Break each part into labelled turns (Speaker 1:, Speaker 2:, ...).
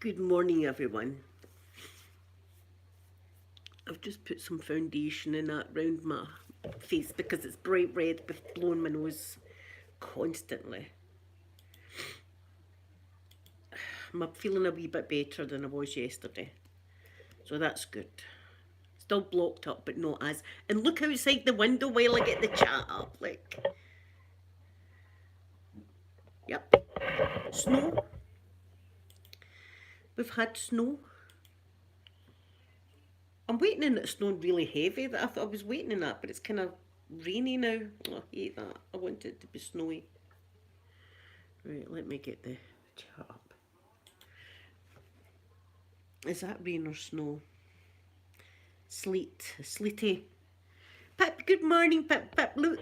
Speaker 1: Good morning, everyone. I've just put some foundation in that round my face because it's bright red with blowing my nose constantly. I'm feeling a wee bit better than I was yesterday, so that's good. Still blocked up, but not as. And look outside the window while I get the chat up. Like, yep, snow. We've had snow. I'm waiting in it snowing really heavy. That I thought I was waiting in that, but it's kind of rainy now. Oh, I hate that. I want it to be snowy. Right, let me get the chat up. Is that rain or snow? Sleet, sleety. Pip, good morning, Pip, Pip, look.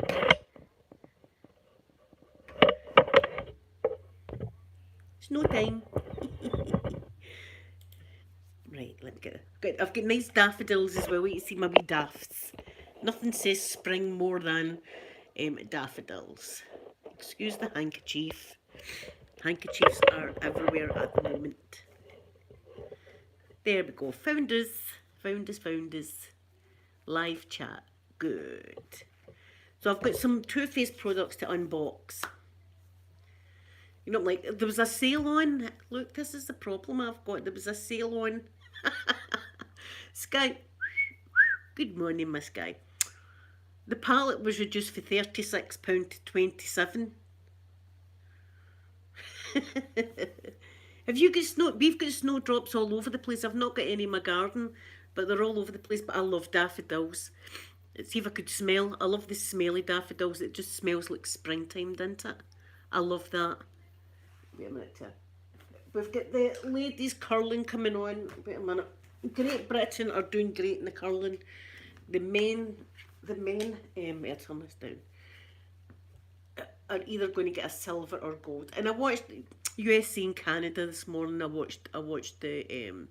Speaker 1: Snow time. Right, let me get it. Good. I've got nice daffodils as well. Wait to see my wee daffs. Nothing says spring more than daffodils. Excuse the handkerchief. Handkerchiefs are everywhere at the moment. There we go. Found us. Found us, found us. Live chat. Good. So I've got some Too Faced products to unbox. You know, like, there was a sale on. Look, this is the problem I've got. There was a sale on. Sky. Good morning, Miss Sky. The palette was reduced for £36 to £27. Have you got snow? We've got snowdrops all over the place. I've not got any in my garden, but they're all over the place. But I love daffodils. Let's see if I could smell. I love the smelly daffodils. It just smells like springtime, doesn't it? I love that. Wait a minute. We've got the ladies curling coming on. Wait a minute. Great Britain are doing great in the curling. The men, I'll turn this down, are either going to get a silver or gold. And I watched USA and Canada this morning. I watched the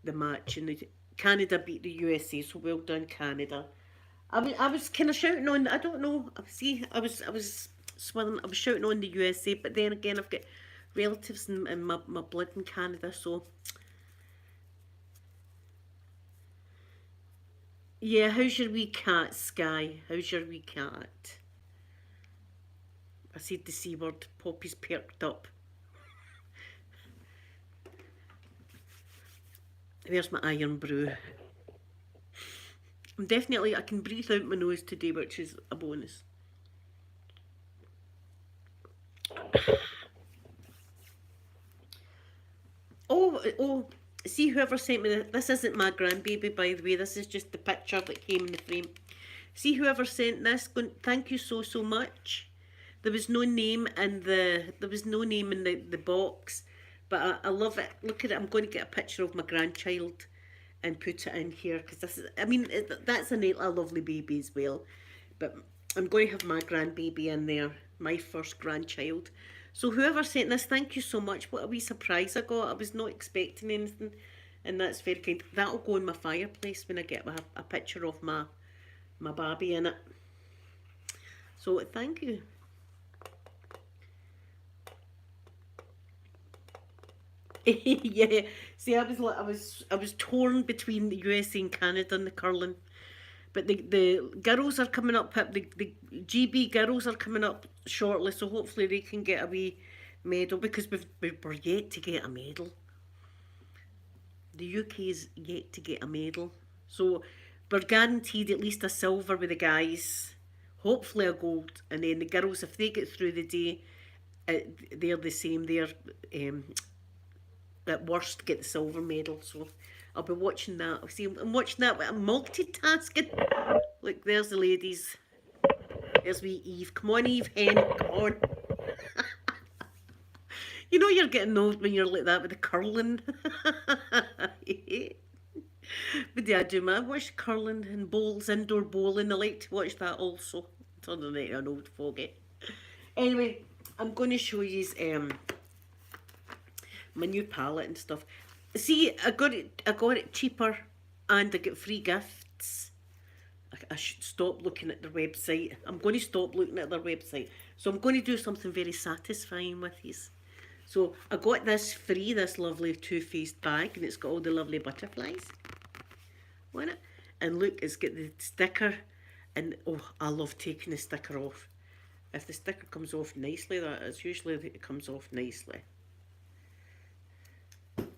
Speaker 1: match, and Canada beat the USA. So well done, Canada. I was kind of shouting on. I don't know. See, I was swilling. I was shouting on the USA, but then again, I've got relatives in my blood in Canada, so. Yeah, how's your wee cat, Sky? How's your wee cat? I said the C word. Poppy's perked up. There's my iron brew. I can breathe out my nose today, which is a bonus. Oh, see whoever sent me this isn't my grandbaby, by the way. This is just the picture that came in the frame. See whoever sent this, thank you so much. There was no name in the box, but I love it. Look at it. I'm going to get a picture of my grandchild and put it in here, because this is, I mean, that's a lovely baby as well. But I'm going to have my grandbaby in there, my first grandchild. So whoever sent this, thank you so much. What a wee surprise I got. I was not expecting anything, and that's very kind. That'll go in my fireplace when I get a picture of my baby in it. So thank you. Yeah. See, I was torn between the USA and Canada and the curling. But the girls are coming up, the GB girls are coming up shortly, so hopefully they can get a wee medal, because we're yet to get a medal. The UK is yet to get a medal. So we're guaranteed at least a silver with the guys, hopefully a gold, and then the girls, if they get through the day, they're the same. They're at worst get the silver medal. So I'll be watching that. See, I'm watching that. I'm multitasking. Look, there's the ladies. There's wee Eve. Come on, Eve, hen. Come on. You know you're getting old when you're like that with the curling. But yeah, I do. I watch curling and bowls, indoor bowling. I like to watch that also. It's on the night, an old foggy. Anyway, I'm going to show you my new palette and stuff. See, I got it cheaper, and I get free gifts. I should stop looking at their website. I'm going to stop looking at their website. So I'm going to do something very satisfying with these. So I got this free, this lovely Too Faced bag, and it's got all the lovely butterflies on it. And look, it's got the sticker, and oh, I love taking the sticker off. If the sticker comes off nicely, that is usually it comes off nicely. Oh.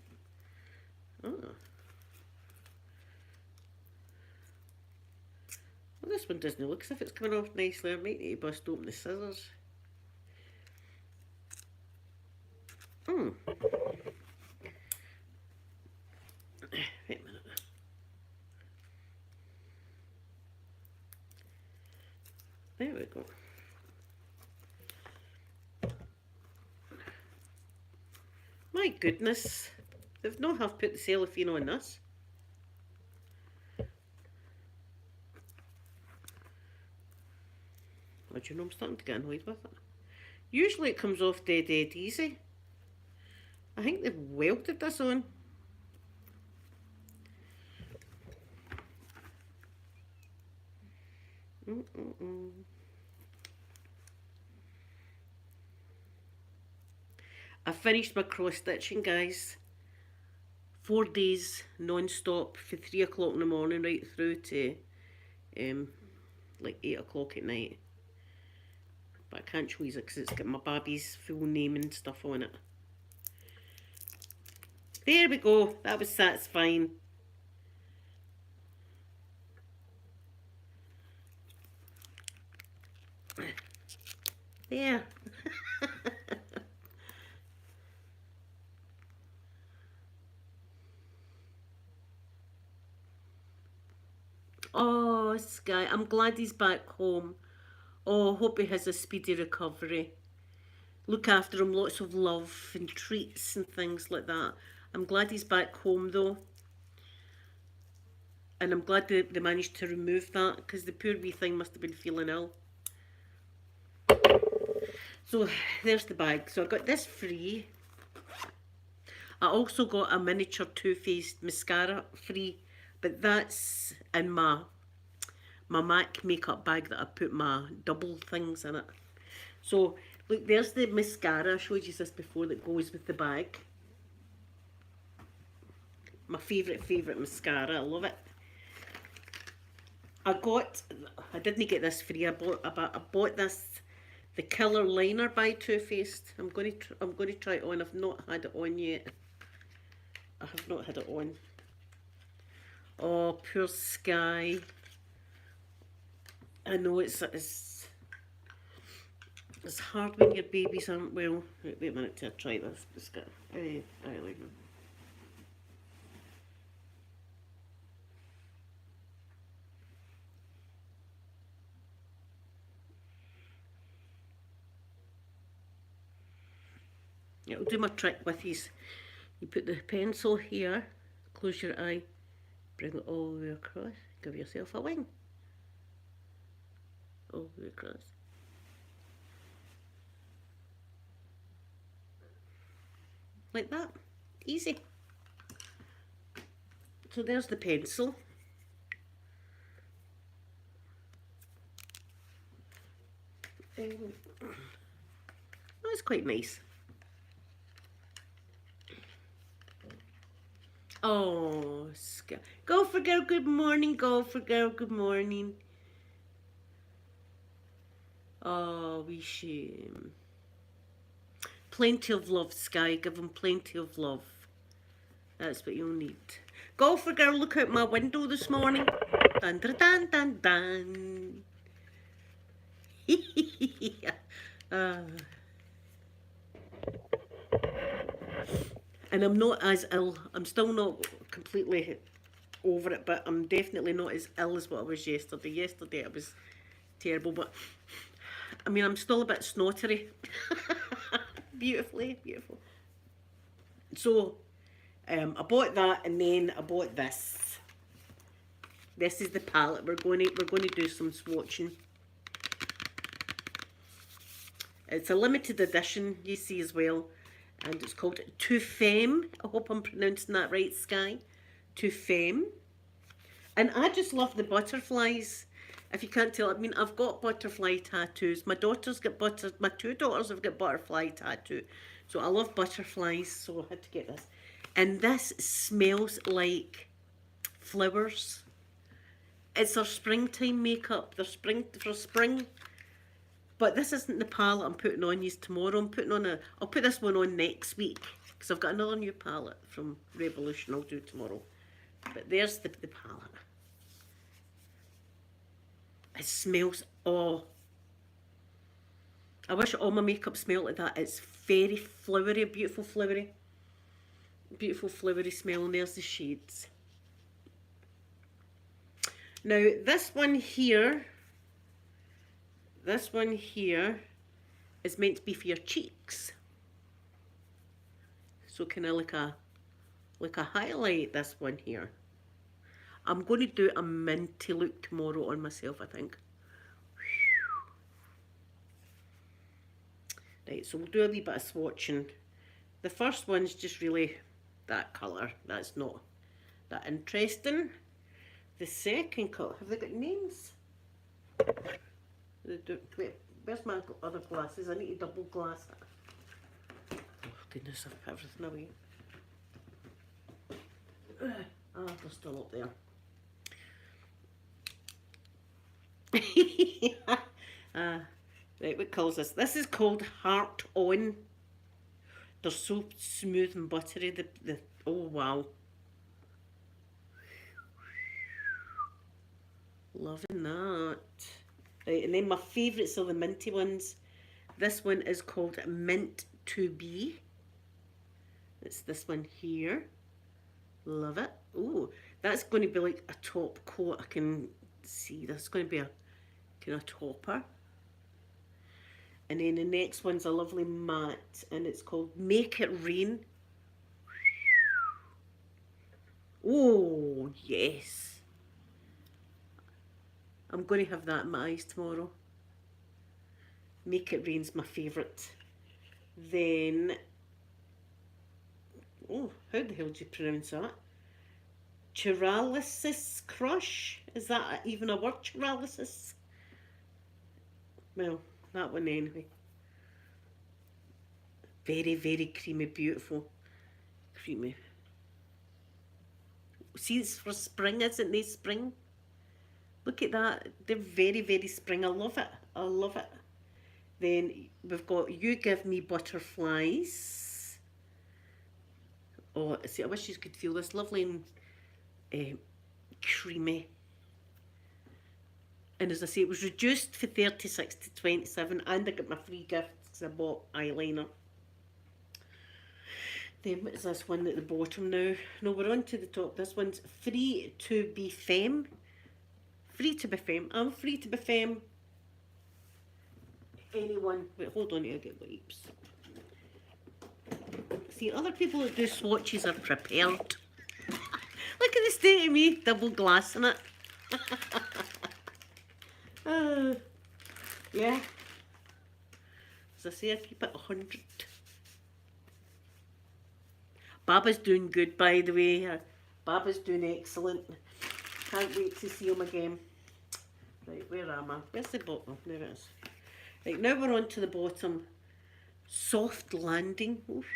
Speaker 1: Well, this one doesn't look as if it's coming off nicely. I might need to bust open the scissors. Wait a minute. There we go. My goodness. They've not have put the cellophane on this. Oh, do you know, I'm starting to get annoyed with it. Usually it comes off dead easy. I think they've welded this on. I finished my cross stitching, guys. 4 days non-stop from 3 o'clock in the morning right through to like 8 o'clock at night. But I can't show you it because it's got my baby's full name and stuff on it. There we go, that was satisfying. There. Oh, Sky, I'm glad he's back home. Oh, hope he has a speedy recovery. Look after him, lots of love and treats and things like that. I'm glad he's back home though. And I'm glad they managed to remove that because the poor wee thing must have been feeling ill. So there's the bag. So I got this free. I also got a miniature Too Faced mascara free, but that's in my MAC makeup bag that I put my double things in it. So look, there's the mascara. I showed you this before that goes with the bag. My favourite mascara. I love it. I didn't get this free. I bought this, the Killer Liner by Too Faced. I'm going to try it on. I've not had it on yet. I have not had it on. Oh, poor Sky. I know it's hard when your babies aren't well. Wait a minute till I try this. It'll do my trick with these. You put the pencil here, close your eye, bring it all the way across, give yourself a wing. All the way across. Like that. Easy. So there's the pencil. That's quite nice. Oh, Gopher Girl, good morning. Gopher Girl, good morning. Oh, we shame. Plenty of love, Sky. Give him plenty of love. That's what you'll need. Gopher Girl, look out my window this morning. Dun dun dun dun dun. And I'm not as ill. I'm still not completely over it, but I'm definitely not as ill as what I was yesterday. Yesterday it was terrible, but I mean, I'm still a bit snottery. Beautiful. So, I bought that, and then I bought this. This is the palette. We're going to do some swatching. It's a limited edition, you see as well. And it's called Too Femme. I hope I'm pronouncing that right, Sky. Too Femme. And I just love the butterflies. If you can't tell, I mean, I've got butterfly tattoos. My two daughters have got butterfly tattoo. So I love butterflies, so I had to get this. And this smells like flowers. It's their springtime makeup, their spring for spring. But this isn't the palette I'm putting on these tomorrow. I'll put this one on next week because I've got another new palette from Revolution I'll do tomorrow. But there's the palette. It smells, oh. I wish all my makeup smelled like that. It's very flowery, beautiful flowery smell, and there's the shades. Now this one here is meant to be for your cheeks. So kind of like a highlight, this one here. I'm going to do a minty look tomorrow on myself, I think. Right, so we'll do a wee bit of swatching. The first one's just really that colour. That's not that interesting. The second colour, have they got names? Wait, where's my other glasses? I need to double glass it. Oh goodness, I've put everything away. Ah, they're still up there. Right, what colour is this? This is called Heart On. They're so smooth and buttery. Oh wow. Loving that. Right, and then my favourites are the minty ones. This one is called Mint to Be. It's this one here. Love it. Oh, that's going to be like a top coat. I can see that's going to be a kind of topper. And then the next one's a lovely matte, and it's called Make It Rain. Oh, yes. I'm going to have that in my eyes tomorrow. Make It Rain's my favourite. Then, oh, how the hell do you pronounce that? Chiralysis Crush? Is that even a word, chiralysis? Well, that one anyway. Very, very creamy, beautiful. Creamy. See, it's for spring, isn't they? Spring. Look at that. They're very, very spring. I love it. I love it. Then we've got You Give Me Butterflies. Oh, see, I wish you could feel this lovely and creamy. And as I say, it was reduced for 36 to 27, and I got my free gift because I bought eyeliner. Then what is this one at the bottom now? No, we're on to the top. This one's Free to Be Femme. Free to be femme. I'm free to be femme. Anyone. Wait, hold on, I'll get wipes. See, other people that do swatches are prepared. Look at the state of me, double glassing it. Yeah. As I say, I keep it 100. Baba's doing good, by the way. Baba's doing excellent. Can't wait to see him again. Right, where am I? Where's the bottom? There it is. Right, now we're on to the bottom. Soft Landing. Oof.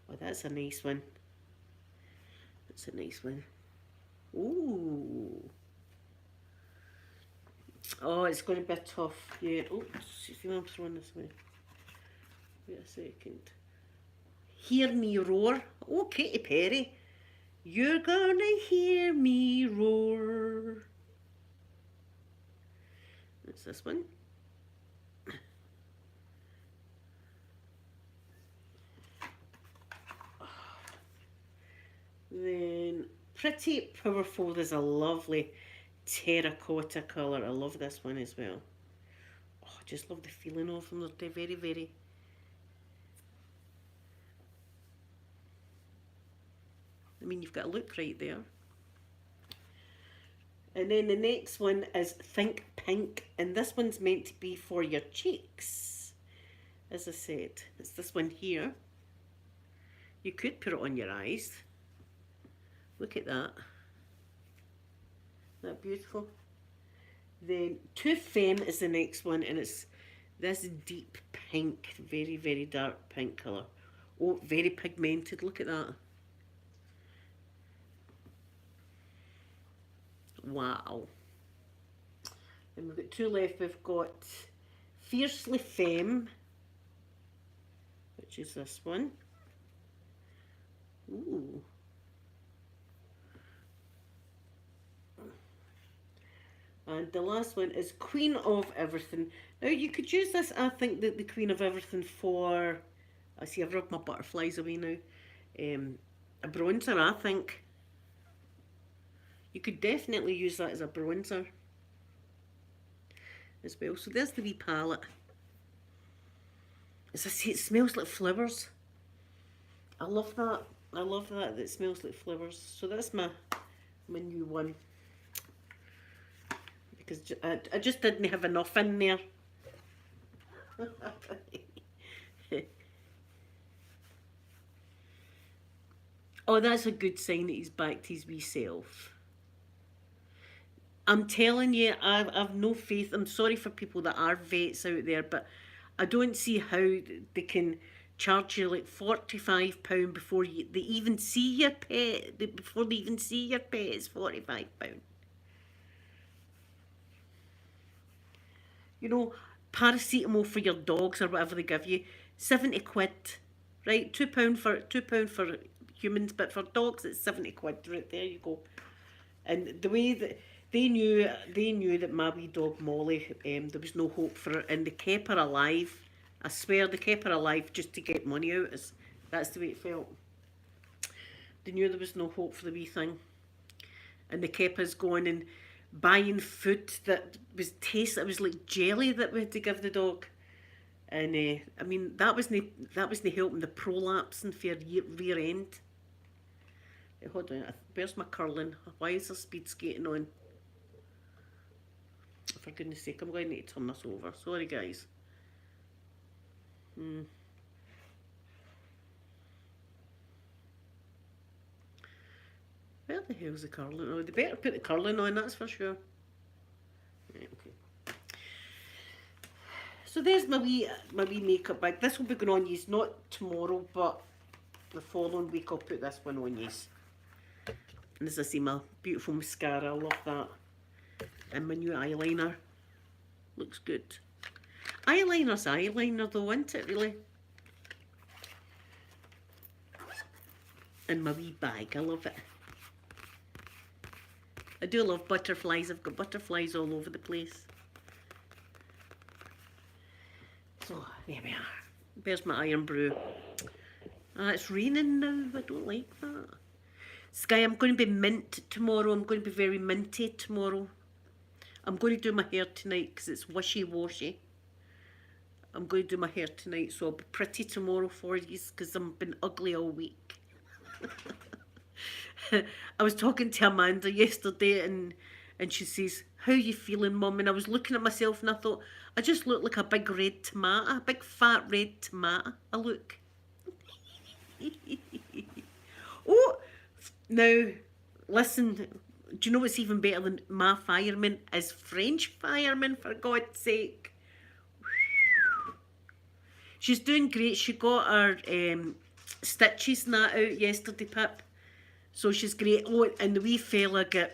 Speaker 1: Oh, that's a nice one. That's a nice one. Ooh. Oh, it's going to be tough. Yeah. Oh, see, I'm throwing this way. Wait a second. Hear Me Roar. Oh, Katy Perry. You're gonna hear me roar. That's this one. Then Pretty Powerful. There's a lovely terracotta colour. I love this one as well. Oh, I just love the feeling of them. They're very, very... I mean, you've got to look right there. And then the next one is Think Pink. And this one's meant to be for your cheeks. As I said, it's this one here. You could put it on your eyes. Look at that. Isn't that beautiful? Then Too Femme is the next one, and it's This deep pink, very, very dark pink colour. Oh, very pigmented, look at that. Wow. And we've got two left. We've got Fiercely Femme, which is this one. Ooh. And the last one is Queen of Everything. Now you could use this, I think, the Queen of Everything for, I see I've rubbed my butterflies away now, a bronzer, I think. You could definitely use that as a bronzer as well. So there's the wee palette. As I say, it smells like flowers. I love that. I love that, it smells like flowers. So that's my new one. Because I just didn't have enough in there. Oh, that's a good sign that he's back to his wee self. I'm telling you, I've no faith. I'm sorry for people that are vets out there, but I don't see how they can charge you like £45 before they even see your pet. Before they even see your pet, it's £45. You know, paracetamol for your dogs or whatever they give you, 70 quid, right? £2 for humans, but for dogs it's 70 quid. Right, there you go. And the way that they knew that my wee dog Molly, there was no hope for her, and they kept her alive. I swear they kept her alive just to get money out. That's the way it felt. They knew there was no hope for the wee thing, and they kept us going and buying food that was tasty. It was like jelly that we had to give the dog, and I mean that wasn't helping the prolapsing for your rear end. Hold on, where's my curling? Why is there speed skating on? For goodness sake, I'm going to need to turn this over. Sorry guys. Where the hell's the curling? Oh, they better put the curling on, that's for sure. Right, okay. So there's my wee makeup bag. This will be going on yous not tomorrow, but the following week I'll put this one on yous. And as I see, my beautiful mascara, I love that. And my new eyeliner. Looks good. Eyeliner's eyeliner though, isn't it really? And my wee bag, I love it. I do love butterflies. I've got butterflies all over the place. So, there we are. There's my iron brew. It's raining now. I don't like that. Sky, I'm going to be mint tomorrow. I'm going to be very minty tomorrow. I'm going to do my hair tonight because it's wishy-washy. I'm going to do my hair tonight, so I'll be pretty tomorrow for you because I've been ugly all week. I was talking to Amanda yesterday and she says, "How you feeling, Mum?" And I was looking at myself and I thought, I just look like a big red tomato, a big fat red tomato. I look. Oh, now, listen, do you know what's even better than my fireman is French fireman, for God's sake. She's doing great. She got her stitches and that out yesterday, Pip. So she's great. Oh, and the wee fella got,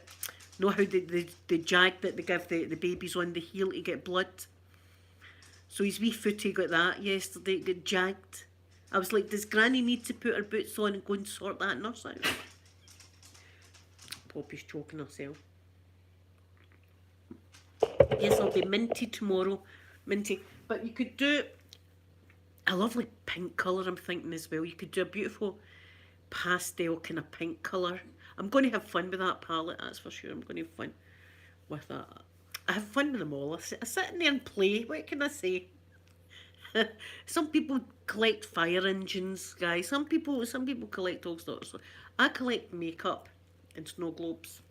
Speaker 1: know how the jag that they give the babies on the heel to get blood? So his wee footy got that yesterday, got jagged. I was like, does Granny need to put her boots on and go and sort that nurse out? Poppy's choking herself. Yes, I'll be minty tomorrow. Minty. But you could do a lovely pink colour, I'm thinking as well. You could do a beautiful pastel kind of pink colour. I'm going to have fun with that palette, that's for sure. I'm going to have fun with that. I have fun with them all. I sit in there and play. What can I say? Some people collect fire engines, guys. Some people collect all sorts. I collect makeup and snow globes.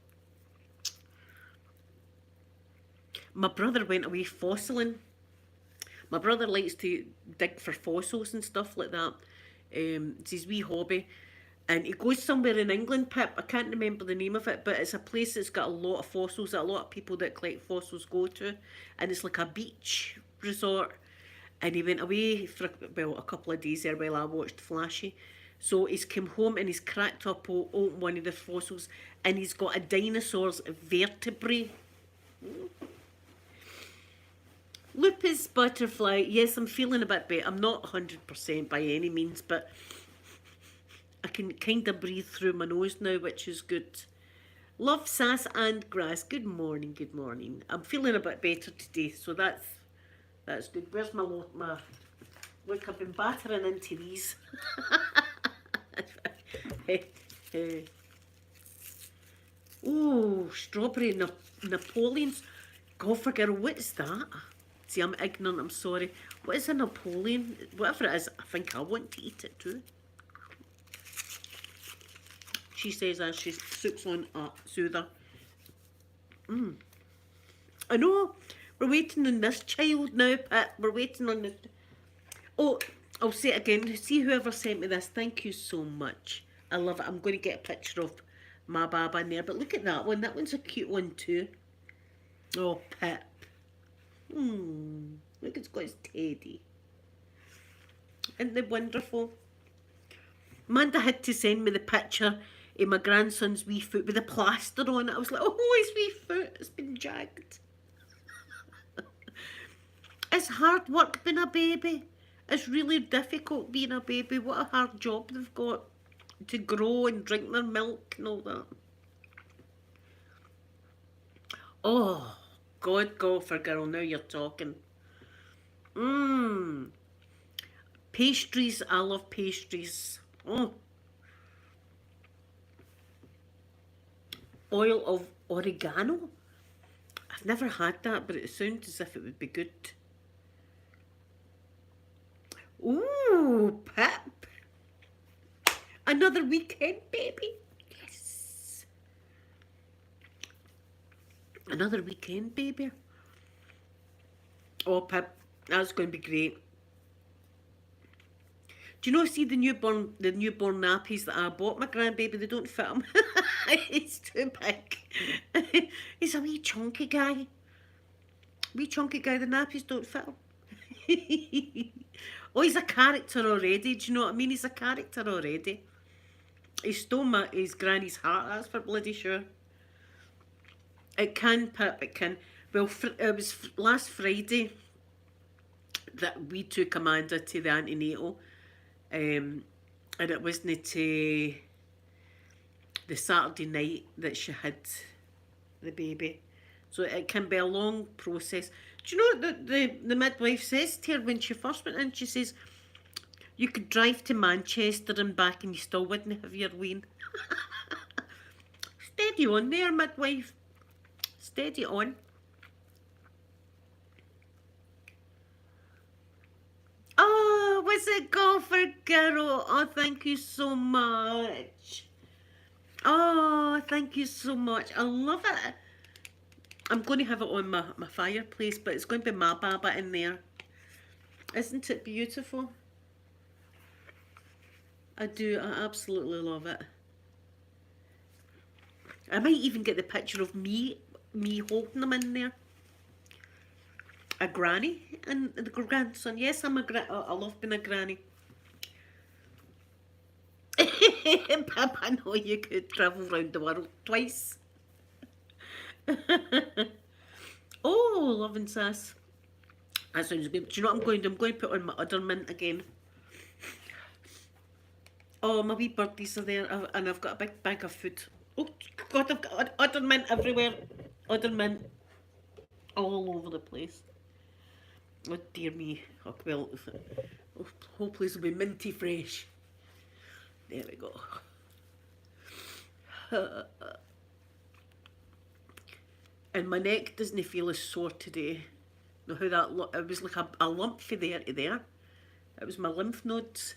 Speaker 1: My brother went away fossiling. My brother likes to dig for fossils and stuff like that. It's his wee hobby. And he goes somewhere in England, Pip. I can't remember the name of it, but it's a place that's got a lot of fossils that a lot of people that collect fossils go to. And it's like a beach resort. and he went away for, well, a couple of days there while I watched Flashy. So he's come home and he's cracked up one of the fossils, and he's got a dinosaur's vertebrae. Lupus butterfly, yes, I'm feeling a bit better. I'm not 100% by any means, but I can kind of breathe through my nose now, which is good. Love, sass and grass. Good morning, good morning. I'm feeling a bit better today, so that's good. Where's my look, I've been battering into these. Oh, strawberry Napoleons. God, for girl, what's that? See, I'm ignorant, I'm sorry. What is a Napoleon? Whatever it is, I think I want to eat it too. She says as she soups on a soother. I know, we're waiting on this child now, Pat. We're waiting on this. Oh, I'll say it again. See whoever sent me this, thank you so much. I love it. I'm going to get a picture of my Baba in there. But look at that one. That one's a cute one too. Oh, Pip. Look, it's got his teddy. Isn't they wonderful? Amanda had to send me the picture of my grandson's wee foot with the plaster on it. I was like, oh, his wee foot has been jagged. It's hard work being a baby. It's really difficult being a baby. What a hard job they've got to grow and drink their milk and all that. Oh, God, for girl, now you're talking. Pastries, I love pastries. Oh. Oil of oregano. I've never had that, but it sounds as if it would be good. Ooh, Pip. Another weekend, baby. Yes. Another weekend, baby. Oh, Pip, that's going to be great. Do you know, see the newborn nappies that I bought my grandbaby? They don't fit him. He's too big. He's a wee chunky guy. The nappies don't fit him. Oh, he's a character already. Do you know what I mean? He's a character already. He stole his granny's heart, that's for bloody sure. It can, Pip, it can. Well, it was last Friday that we took Amanda to the antenatal. And it wasn't to the Saturday night that she had the baby. So it can be a long process. Do you know what the midwife says to her when she first went in? She says, you could drive to Manchester and back and you still wouldn't have your wean. Steady on there, midwife. Steady on. Oh, was it golfer girl? Oh, thank you so much. Oh, thank you so much. I love it. I'm going to have it on my fireplace, but it's going to be my Baba in there. Isn't it beautiful? I do. I absolutely love it. I might even get the picture of me holding them in there. A granny and the grandson. Yes, I love being a granny. Pip, I know you could travel around the world twice. Oh, love and sass. That sounds good. Do you know what I'm going to do? I'm going to put on my udder mint again. Oh, my wee birdies are there, and I've got a big bag of food. Oh, God, I've got udder mint everywhere. Udder mint all over the place. Oh, dear me. Oh, well, oh, whole place will be minty fresh. There we go. And my neck doesn't feel as sore today. Know how that it was like a lump from there to there. It was my lymph nodes.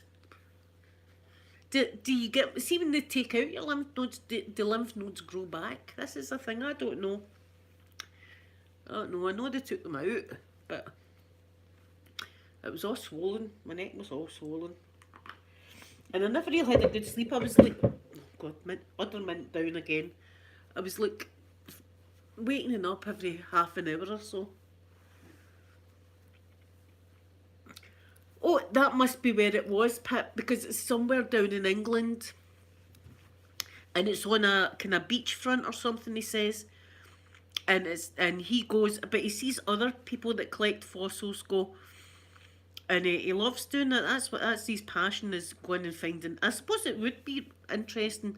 Speaker 1: Do you get, see when they take out your lymph nodes, do lymph nodes grow back? This is a thing, I don't know. I know they took them out, but it was all swollen. My neck was all swollen. And I never really had a good sleep. I was like, oh God, udder mint down again. I was like waking up every half an hour or so. Oh, that must be where it was, Pip, because it's somewhere down in England. And it's on a kind of beachfront or something, he says. And he goes, but he sees other people that collect fossils go, and he loves doing that. That's his passion, is going and finding. I suppose it would be interesting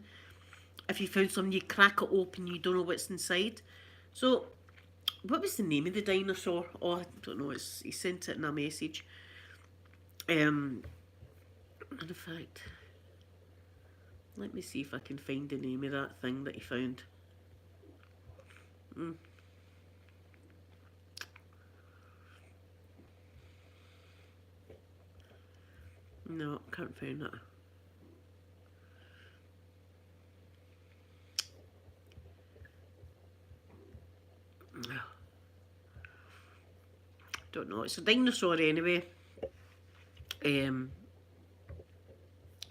Speaker 1: if you found something, you crack it open, you don't know what's inside. So, what was the name of the dinosaur? Oh, I don't know. He sent it in a message. In fact, let me see if I can find the name of that thing that he found. No, can't find that. Don't know. It's a dinosaur anyway.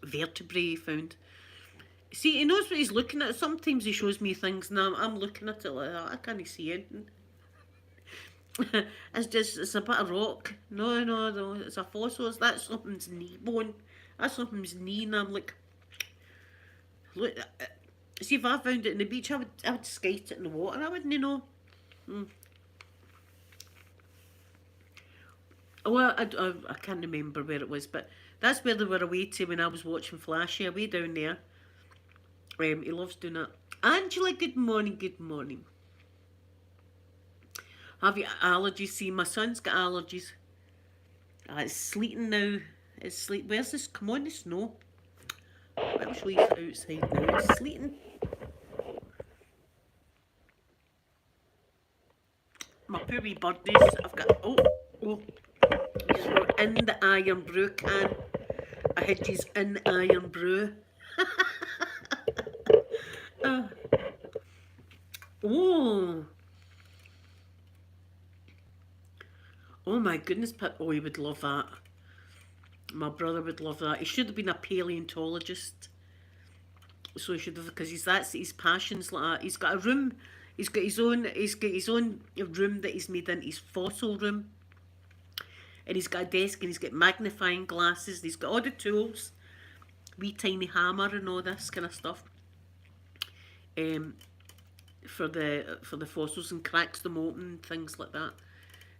Speaker 1: Vertebrae he found. See, he knows what he's looking at. Sometimes he shows me things and I'm looking at it like that. I can't see anything. It's a bit of rock. No, it's a fossil. That's something's knee bone. That's something's knee, and I'm like, look. See, if I found it in the beach, I would skate it in the water. I wouldn't know. Well, I can't remember where it was, but that's where they were away to when I was watching Flashy, away down there. He loves doing that. Angela, good morning, good morning. Have you allergies? See, my son's got allergies. It's sleeting now. It's sleet. Where's this? Come on, the snow. I'll show you outside now. It's sleeting. My poor wee birdies. I've got. Oh. These were in the iron brew can. I had these in the iron brew. Oh my goodness, Pip. Oh, he would love that. My brother would love that. He should have been a paleontologist. So he should have, because that's his passions like that. He's got a room. He's got his own room that he's made into his fossil room. And he's got a desk and he's got magnifying glasses. And he's got all the tools. Wee tiny hammer and all this kind of stuff. For the fossils, and cracks them open, things like that.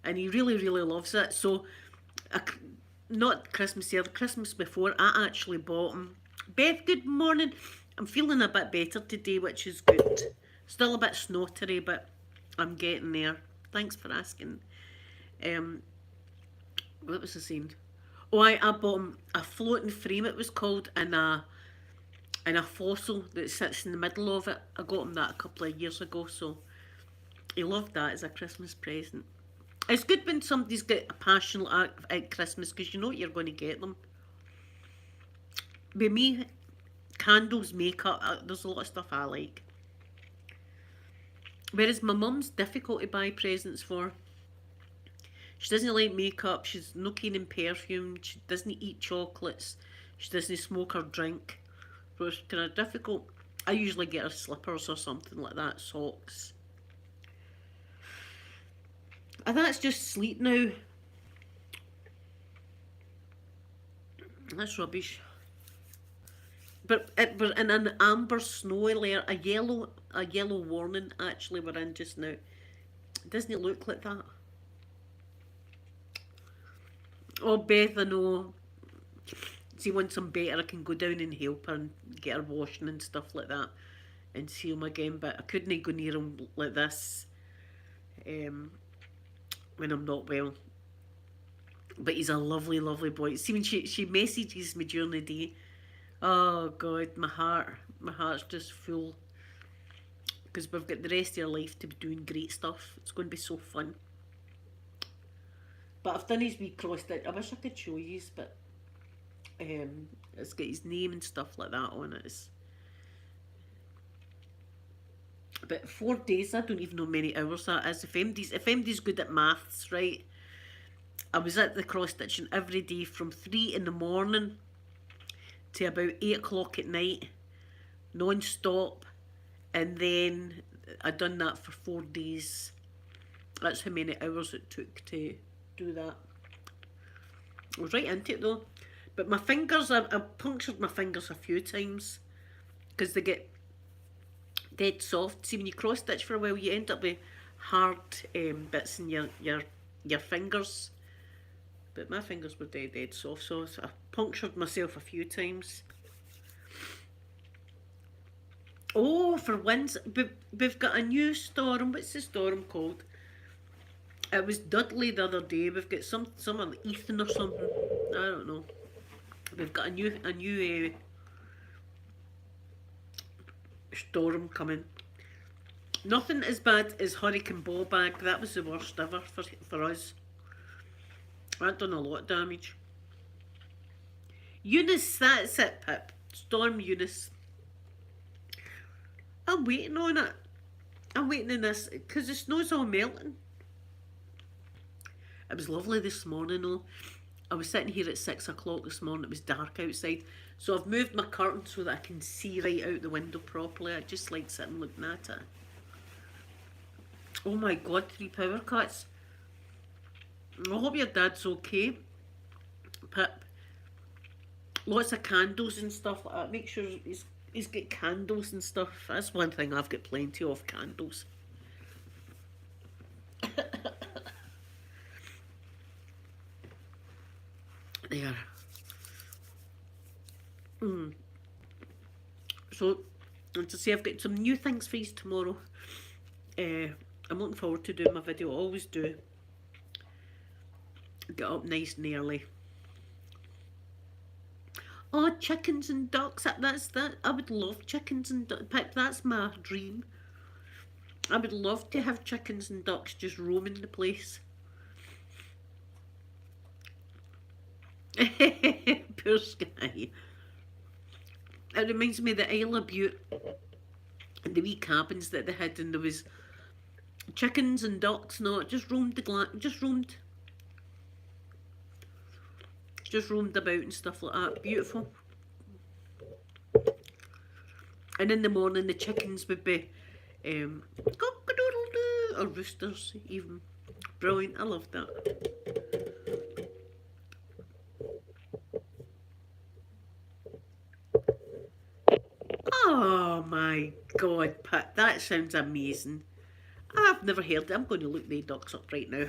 Speaker 1: And he really, really loves it. So, not Christmas here, the Christmas before, I actually bought him. Beth, good morning. I'm feeling a bit better today, which is good. Still a bit snottery, but I'm getting there. Thanks for asking. What was I saying? Oh, I bought him a floating frame, it was called, and a fossil that sits in the middle of it. I got him that a couple of years ago, so he loved that as a Christmas present. It's good when somebody's got a passion at Christmas, because you know what you're going to get them. With me, candles, makeup, there's a lot of stuff I like. Whereas my mum's difficult to buy presents for. She doesn't like makeup, she's no keen in perfume, she doesn't eat chocolates, she doesn't smoke or drink. So it's kind of difficult. I usually get her slippers or something like that, socks. And that's just sleet now. That's rubbish. But we're in an amber snowy layer, a yellow warning actually we're in just now. Doesn't it look like that? Oh, Beth, I know. See, once I'm better, I can go down and help her and get her washing and stuff like that and see him again. But I couldn't go near him like this when I'm not well. But he's a lovely, lovely boy. See, when she messages me during the day, oh God, my heart's just full. Because we've got the rest of our life to be doing great stuff. It's going to be so fun. But I've done his wee cross stitch. I wish I could show you, but it's got his name and stuff like that on it. But 4 days, I don't even know how many hours that is. If MD's good at maths, right? I was at the cross stitching every day from 3 in the morning to about 8 o'clock at night, non-stop. And then I done that for 4 days. That's how many hours it took to do that. I was right into it though. But my fingers, I punctured my fingers a few times because they get dead soft. See, when you cross stitch for a while, you end up with hard bits in your fingers. But my fingers were dead soft, so I punctured myself a few times. Oh, for winds, we've got a new storm. What's the storm called? It was Dudley the other day. We've got some of Ethan or something. I don't know. We've got a new storm coming. Nothing as bad as Hurricane Ballbag. That was the worst ever for us. That done a lot of damage. Eunice, that's it, Pip. Storm Eunice. I'm waiting on it. I'm waiting on this because the snow's all melting. It was lovely this morning though. I was sitting here at 6 o'clock this morning. It was dark outside. So I've moved my curtain so that I can see right out the window properly. I just like sitting looking at it. Oh my God, 3 power cuts. I hope your dad's okay, Pip. Lots of candles and stuff like that. Make sure he's got candles and stuff. That's one thing I've got plenty of, candles. There. So, and to say, I've got some new things for you tomorrow. I'm looking forward to doing my video. I always do. Get up nice and early. Oh, chickens and ducks. That's that. I would love chickens and ducks. Pip, that's my dream. I would love to have chickens and ducks just roaming the place. Poor Sky. It reminds me of the Isle of Bute and the wee cabins that they had, and there was chickens and ducks. No, it just roamed just roamed about and stuff like that. Beautiful. And in the morning, the chickens would be cock-a-doodle-doo, or roosters even. Brilliant. I love that. Oh my God, Pat, that sounds amazing. I've never heard it. I'm going to look the ducks up right now.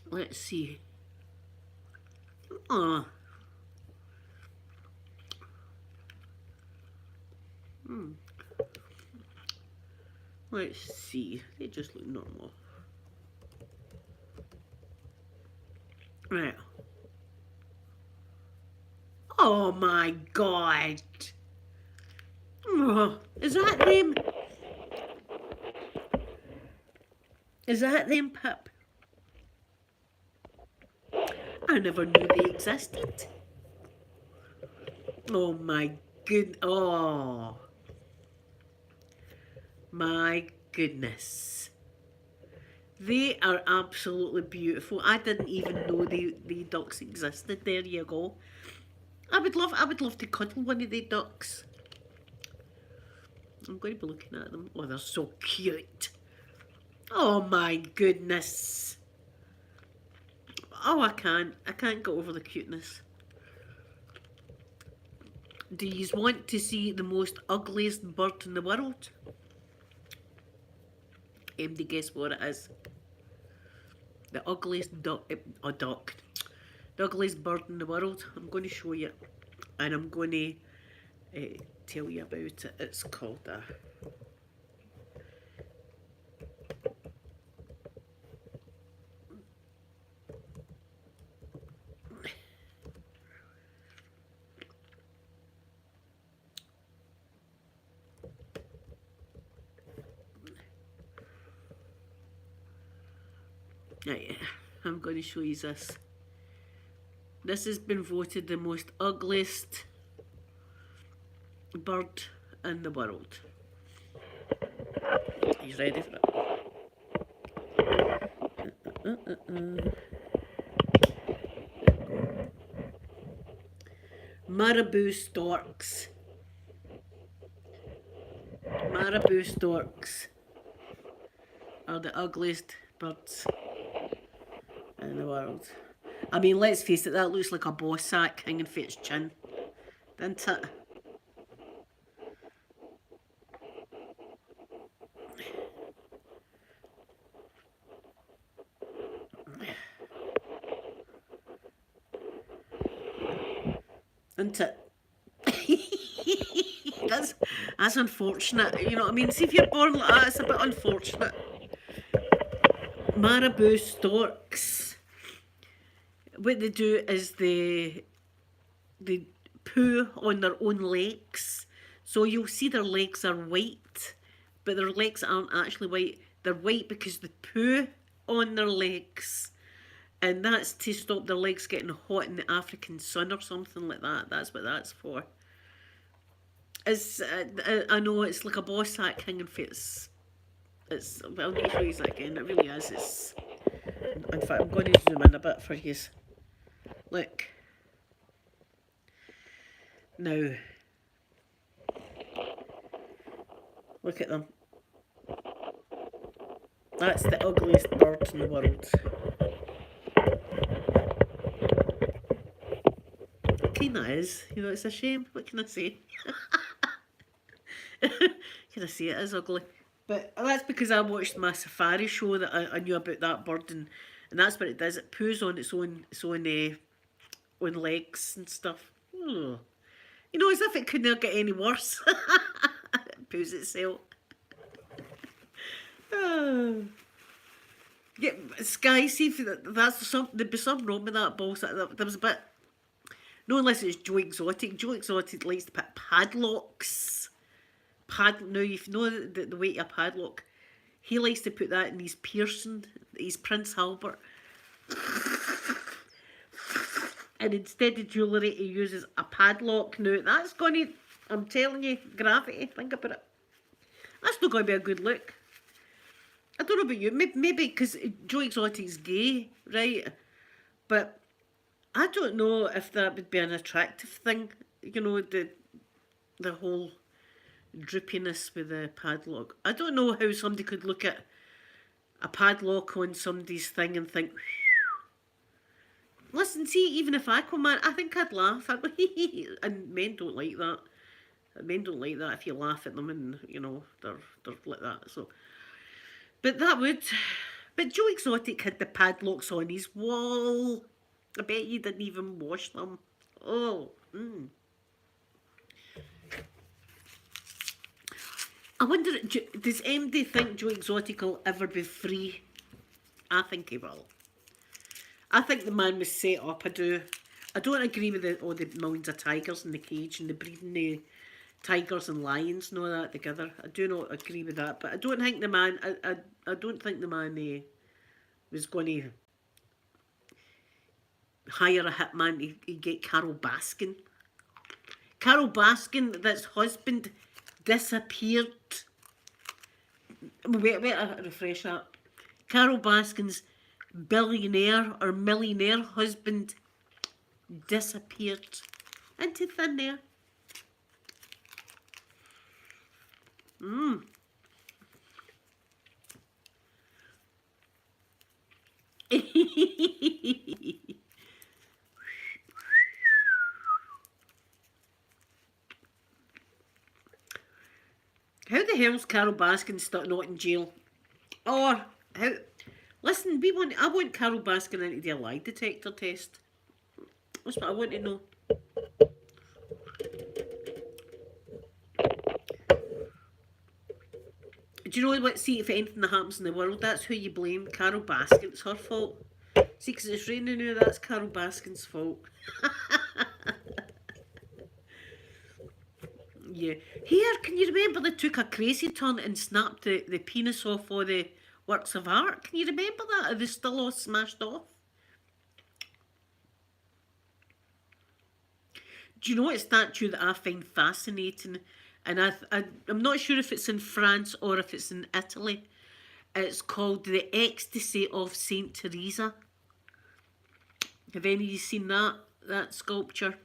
Speaker 1: Let's see. Let's see. They just look normal. Right. Oh my God. Oh, is that them? Is that them, Pip? I never knew they existed. Oh my good. Oh my goodness. They are absolutely beautiful. I didn't even know the ducks existed. There you go. I would love to cuddle one of the ducks. I'm going to be looking at them. Oh, they're so cute. Oh my goodness. Oh, I can't get over the cuteness. Do you want to see the most ugliest bird in the world? Do you guess what it is? The ugliest duck. The ugliest bird in the world. I'm going to show you, and I'm going to tell you about it. It's called a... Right, I'm going to show you this. This has been voted the most ugliest bird in the world. He's ready for it. Marabou storks. Marabou storks are the ugliest birds in the world. I mean, let's face it, that looks like a boss sack hanging from its chin, doesn't it? Isn't it? that's unfortunate. You know what I mean? See, if you're born like that, it's a bit unfortunate. Marabou storks. What they do is they poo on their own legs. So you'll see their legs are white, but their legs aren't actually white. They're white because they poo on their legs. And that's to stop their legs getting hot in the African sun or something like that. That's what that's for. It's, I know it's like a boss sack hanging for its well, I'll need to show you that again. It really is. It's, in fact, I'm going to zoom in a bit for you. Look. Now. Look at them. That's the ugliest bird in the world. It kinda is. You know, it's a shame. What can I say? Can I say it is ugly? But that's because I watched my safari show that I knew about that bird, and that's what it does. It poos on its own legs and stuff. Oh. You know, as if it couldn't get any worse. It poos itself. Oh. Yeah, Sky, see if there'd be something wrong with that ball. There was a bit. No, unless it's Joe Exotic. Joe Exotic likes to put padlocks. Now, if you know the weight of a padlock, he likes to put that in his piercing, his Prince Albert. And instead of jewellery, he uses a padlock. Now, that's going to, I'm telling you, gravity, think about it. That's not going to be a good look. I don't know about you, maybe because Joe Exotic's gay, right? But I don't know if that would be an attractive thing, you know, the whole droopiness with the padlock. I don't know how somebody could look at a padlock on somebody's thing and think, listen, see, even if I come in, I think I'd laugh. I'd go, and men don't like that. Men don't like that if you laugh at them and, you know, they're like that. So, but that would. But Joe Exotic had the padlocks on his wall. I bet you didn't even wash them. Oh, I wonder, does MD think Joe Exotic will ever be free? I think he will. I think the man was set up, I do. I don't agree with all the millions of tigers in the cage and the breeding the tigers and lions and all that together. I do not agree with that. But I don't think the man, I don't think the man was going to hire a hitman to get Carol Baskin. Carol Baskin, that's husband, disappeared. Wait, I refresh that. Carol Baskin's billionaire or millionaire husband disappeared into thin air. How the hell's Carol Baskin not in jail? Or how? Listen, I want Carol Baskin in to do a lie detector test. That's what I want to know. Do you know what? See, if anything that happens in the world, that's who you blame. Carol Baskin. It's her fault. See, because it's raining now, that's Carol Baskin's fault. Yeah. Here, can you remember they took a crazy turn and snapped the penis off all the works of art? Can you remember that? Are they still all smashed off? Do you know what statue that I find fascinating And I'm not sure if it's in France or if it's in Italy. It's called The Ecstasy of Saint Teresa. Have any of you seen that sculpture?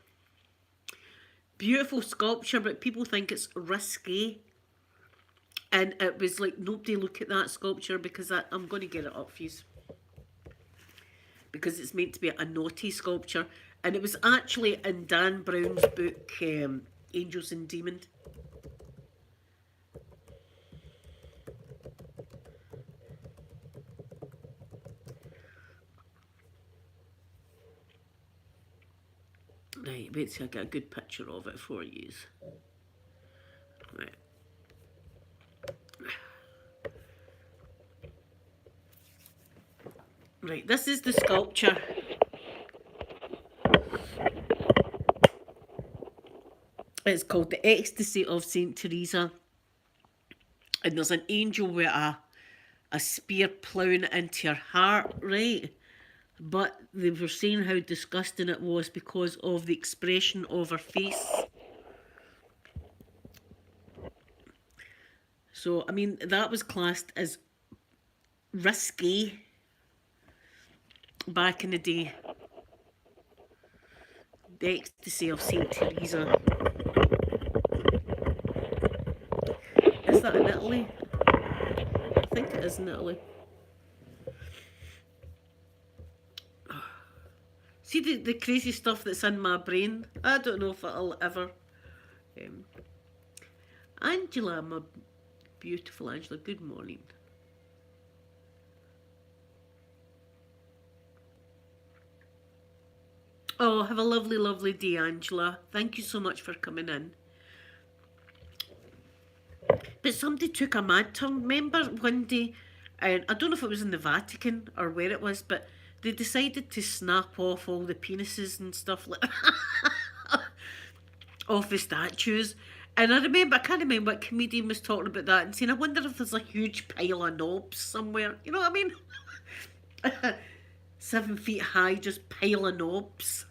Speaker 1: Beautiful sculpture, but people think it's risque. And it was like, nobody look at that sculpture, because I'm going to get it up for you. Because it's meant to be a naughty sculpture. And it was actually in Dan Brown's book, Angels and Demons. Right, wait till I get a good picture of it for you. Right. Right, this is the sculpture. It's called The Ecstasy of Saint Teresa. And there's an angel with a spear ploughing into her heart, right? But they were saying how disgusting it was because of the expression of her face. So, I mean, that was classed as risky back in the day. The Ecstasy of Saint Teresa. Is that in Italy? I think it is in Italy. See the crazy stuff that's in my brain? I don't know if it'll ever... Angela, my beautiful Angela, good morning. Oh, have a lovely, lovely day, Angela. Thank you so much for coming in. But somebody took a mad turn. Remember one day, and I don't know if it was in the Vatican or where it was, but they decided to snap off all the penises and stuff like off the statues. And I can't remember what comedian was talking about that and saying, I wonder if there's a huge pile of knobs somewhere. You know what I mean? 7 feet high, just pile of knobs.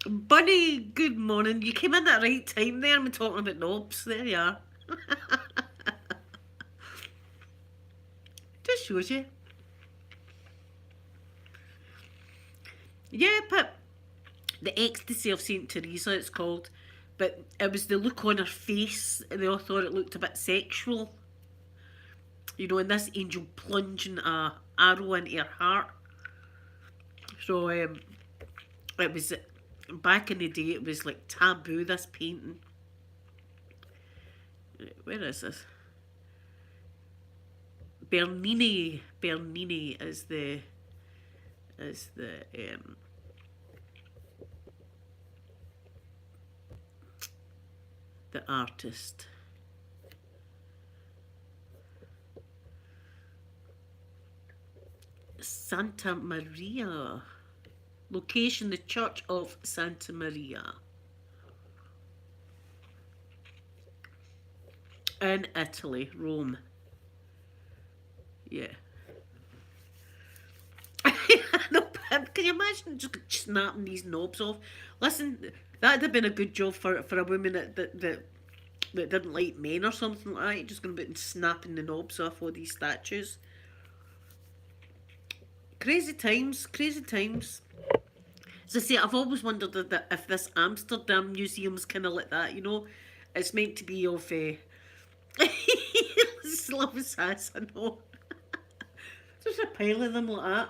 Speaker 1: Bunny, good morning. You came in at the right time there. I'm talking about knobs. There you are. Just shows you. Yeah, but The Ecstasy of Saint Teresa, it's called. But it was the look on her face, and they all thought it looked a bit sexual. You know, and this angel plunging a arrow into her heart. So, it was, back in the day, it was like taboo, this painting. Where is this? Bernini is the artist. Santa Maria. Location, the Church of Santa Maria. In Italy, Rome. Yeah. No, can you imagine just snapping these knobs off? Listen, that'd have been a good job for a woman that didn't like men or something like that. You're just going to be snapping the knobs off all these statues. Crazy times, crazy times. As I say, I've always wondered if this Amsterdam museum's kind of like that, you know. It's meant to be of Slum Sass, I know. There's a pile of them like that.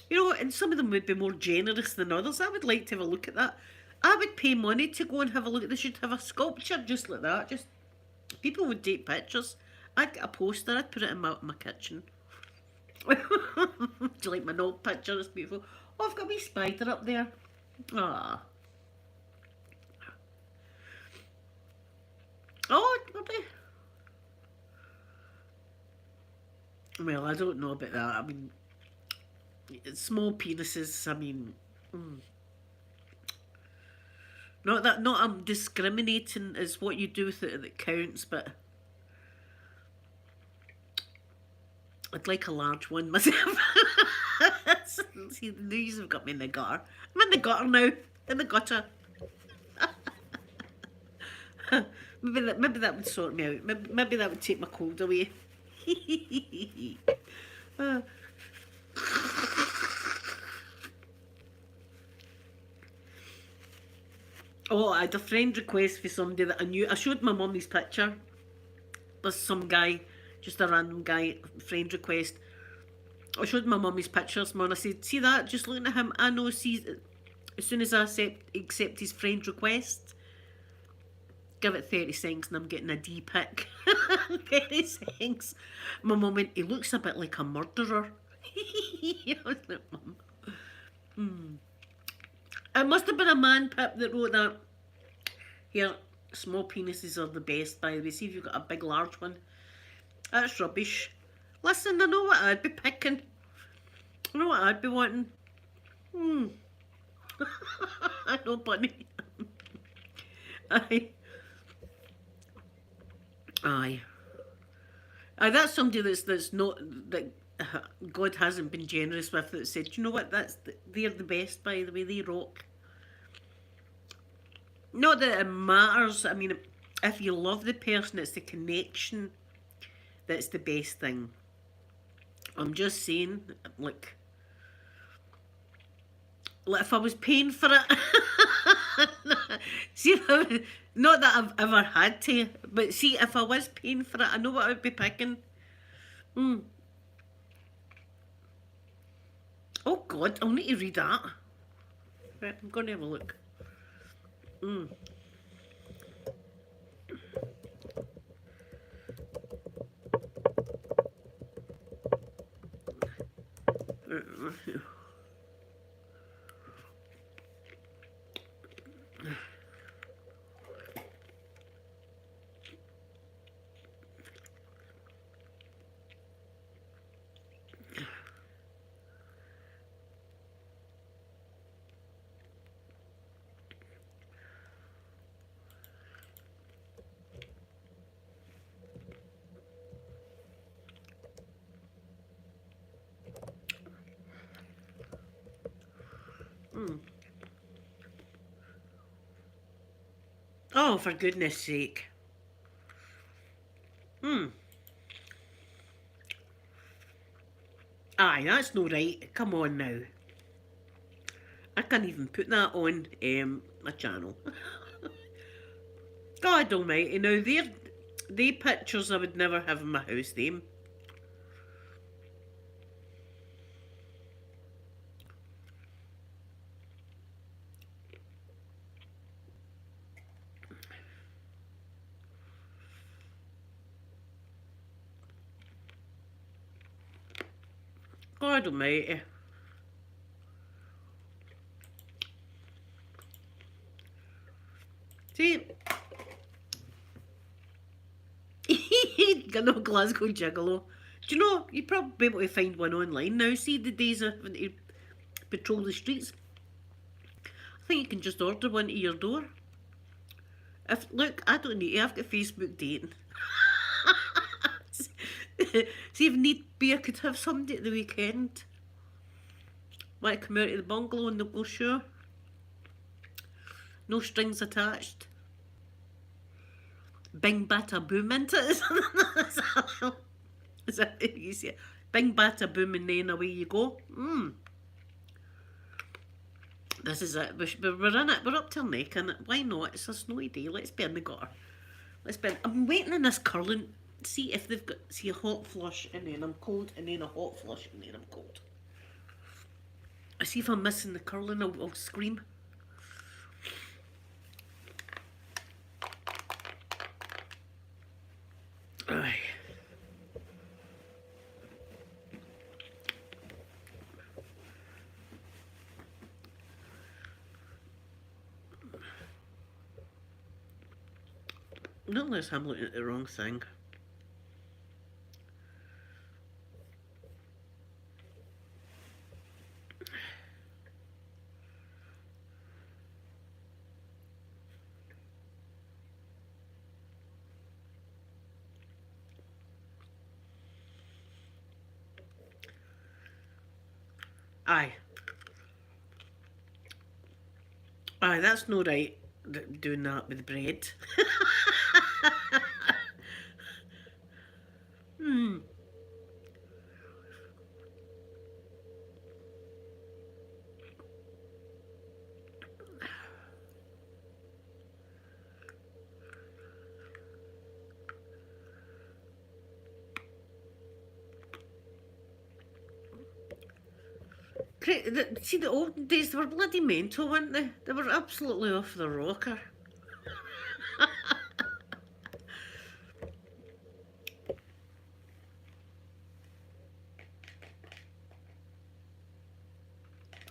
Speaker 1: You know, and some of them would be more generous than others. I would like to have a look at that. I would pay money to go and have a look. They should have a sculpture just like that. Just people would take pictures. I'd get a poster. I'd put it in my kitchen. Do you like my knob picture? It's beautiful. Oh, I've got a wee spider up there. Ah. Oh, lovely. Well, I don't know about that. I mean, small penises, I mean... Not I'm discriminating is what you do with it that counts, but... I'd like a large one myself. See, these have got me in the gutter. I'm in the gutter now. in the gutter. Maybe that would sort me out. Maybe that would take my cold away. Uh, oh, I had a friend request for somebody that I knew. I showed my mummy's picture. There's some guy, just a random guy, friend request. I showed my mummy's picture this morning. I said, see that? Just looking at him, I know, see, as soon as I accept his friend request, give it 30 seconds and I'm getting a D pic. 30 seconds. My mum went, he looks a bit like a murderer. I was like, Mum. It must have been a man, Pip, that wrote that. Here, small penises are the best, by the way. See if you've got a big, large one. That's rubbish. Listen, I know what I'd be picking. I know what I'd be wanting. I know, bunny. Aye. Aye. Aye, that's somebody that's not, that God hasn't been generous with, that said, you know what, they're the best, by the way, they rock. Not that it matters. I mean, if you love the person, it's the connection that's the best thing. I'm just saying, like if I was paying for it. See, not that I've ever had to, but see, if I was paying for it, I know what I would be picking. Oh God, I'll need to read that. Right, I'm going to have a look. Oh, for goodness sake. Aye, that's no right. Come on now. I can't even put that on my channel. God almighty, now they pictures I would never have in my house, them. God almighty. See, got no Glasgow Gigolo. Do you know, you'd probably be able to find one online now. See the days of when you patrol the streets. I think you can just order one to your door. Look, I don't need to, I've got Facebook dating. See if need be I could have somebody at the weekend. Want to come out to the bungalow and they'll go sure. No strings attached. Bing bada boom into it. Is that how you say it? Bing bada boom and then away you go. This is it. We're in it. We're up till neck in it. Why not? It's a snowy day. Let's be in the gutter. I'm waiting on this curling. See if they've got, see, a hot flush and then I'm cold, and then a hot flush and then I'm cold. I see if I'm missing the curling, I'll scream. Aye. Not unless I'm looking at the wrong thing. Aye. Aye, that's no right, doing that with bread. Hmm. See, the olden days, they were bloody mental, weren't they? They were absolutely off the rocker.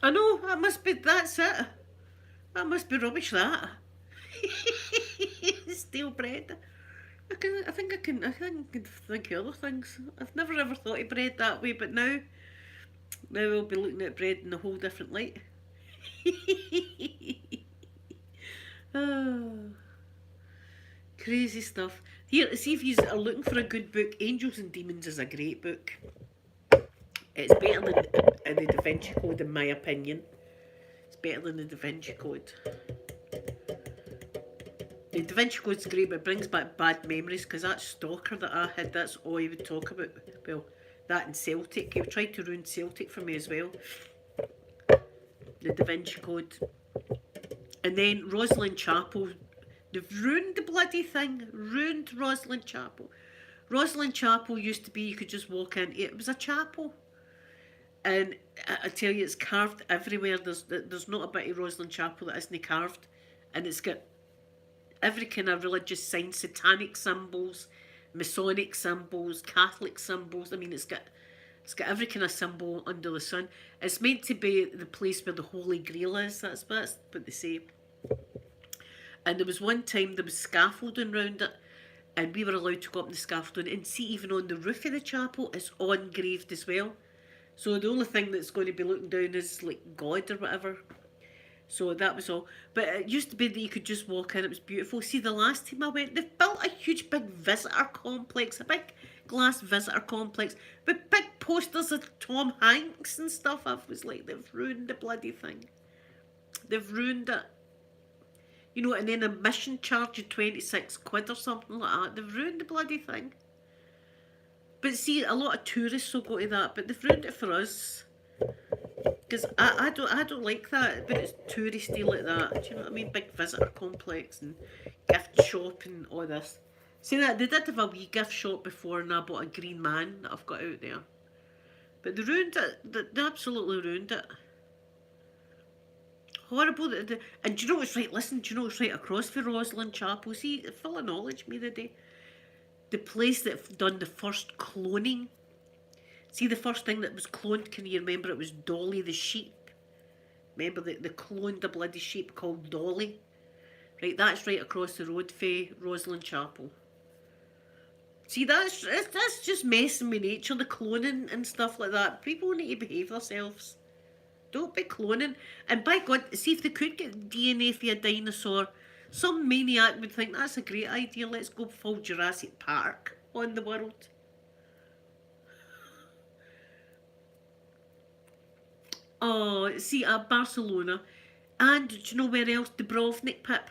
Speaker 1: I know, that's it. That must be rubbish, that. Stale bread. I think I can think of other things. I've never ever thought of bread that way, but now we'll be looking at bread in a whole different light. Oh, crazy stuff. Here, see if you are looking for a good book. Angels and Demons is a great book. It's better than the Da Vinci Code, in my opinion. It's better than the Da Vinci Code. The Da Vinci Code's great, but it brings back bad memories because that stalker that I had, that's all he would talk about. Well, that and Celtic. He tried to ruin Celtic for me as well. The Da Vinci Code. And then Roslin Chapel. They've ruined the bloody thing. Ruined Roslin Chapel. Roslin Chapel used to be, you could just walk in. It was a chapel. And I tell you, it's carved everywhere. There's not a bit of Roslin Chapel that isn't carved. And it's got every kind of religious sign, satanic symbols, Masonic symbols, Catholic symbols. I mean, it's got every kind of symbol under the sun. It's meant to be the place where the Holy Grail is. That's what they say. And there was one time there was scaffolding round it, and we were allowed to go up on the scaffolding and see even on the roof of the chapel it's engraved as well. So the only thing that's going to be looking down is like God or whatever. So that was all. But it used to be that you could just walk in. It was beautiful. See, the last time I went, they've built a huge big visitor complex, a big glass visitor complex with big posters of Tom Hanks and stuff. I was like, they've ruined the bloody thing. They've ruined it. You know, and then admission charge of 26 quid or something like that. They've ruined the bloody thing. But see, a lot of tourists will go to that, but they've ruined it for us. Because I don't like that, but it's touristy like that. Do you know what I mean? Big visitor complex and gift shop and all this. See that they did have a wee gift shop before, and I bought a green man that I've got out there. But they ruined it. They absolutely ruined it. Horrible. And do you know what's right? Listen, do you know what's right across for Roslin Chapel? See, full of knowledge me the day. The place that done the first cloning. See, the first thing that was cloned, can you remember? It was Dolly the sheep. Remember they cloned a bloody sheep called Dolly? Right, that's right across the road for Roslin Chapel. See, that's just messing with nature, the cloning and stuff like that. People need to behave themselves. Don't be cloning. And by God, see if they could get DNA for a dinosaur, some maniac would think that's a great idea. Let's go full Jurassic Park on the world. Oh, see, at Barcelona. And do you know where else? Dubrovnik, Pip.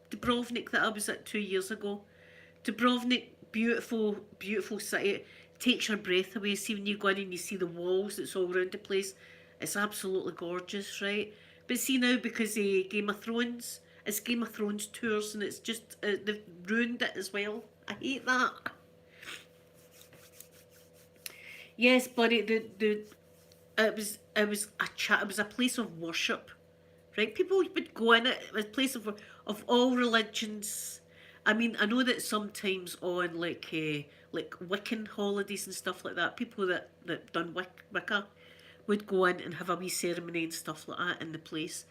Speaker 1: Dubrovnik that I was at 2 years ago. Dubrovnik, beautiful, beautiful city. Takes your breath away. See, when you go in and you see the walls that's all around the place, it's absolutely gorgeous, right? But see now, because of Game of Thrones, it's Game of Thrones tours, and it's just, they've ruined it as well. I hate that. Yes, buddy, it was a place of worship, right? People would go in it. It was a place of all religions. I mean, I know that sometimes on like Wiccan holidays and stuff like that, people that done Wicca would go in and have a wee ceremony and stuff like that in the place.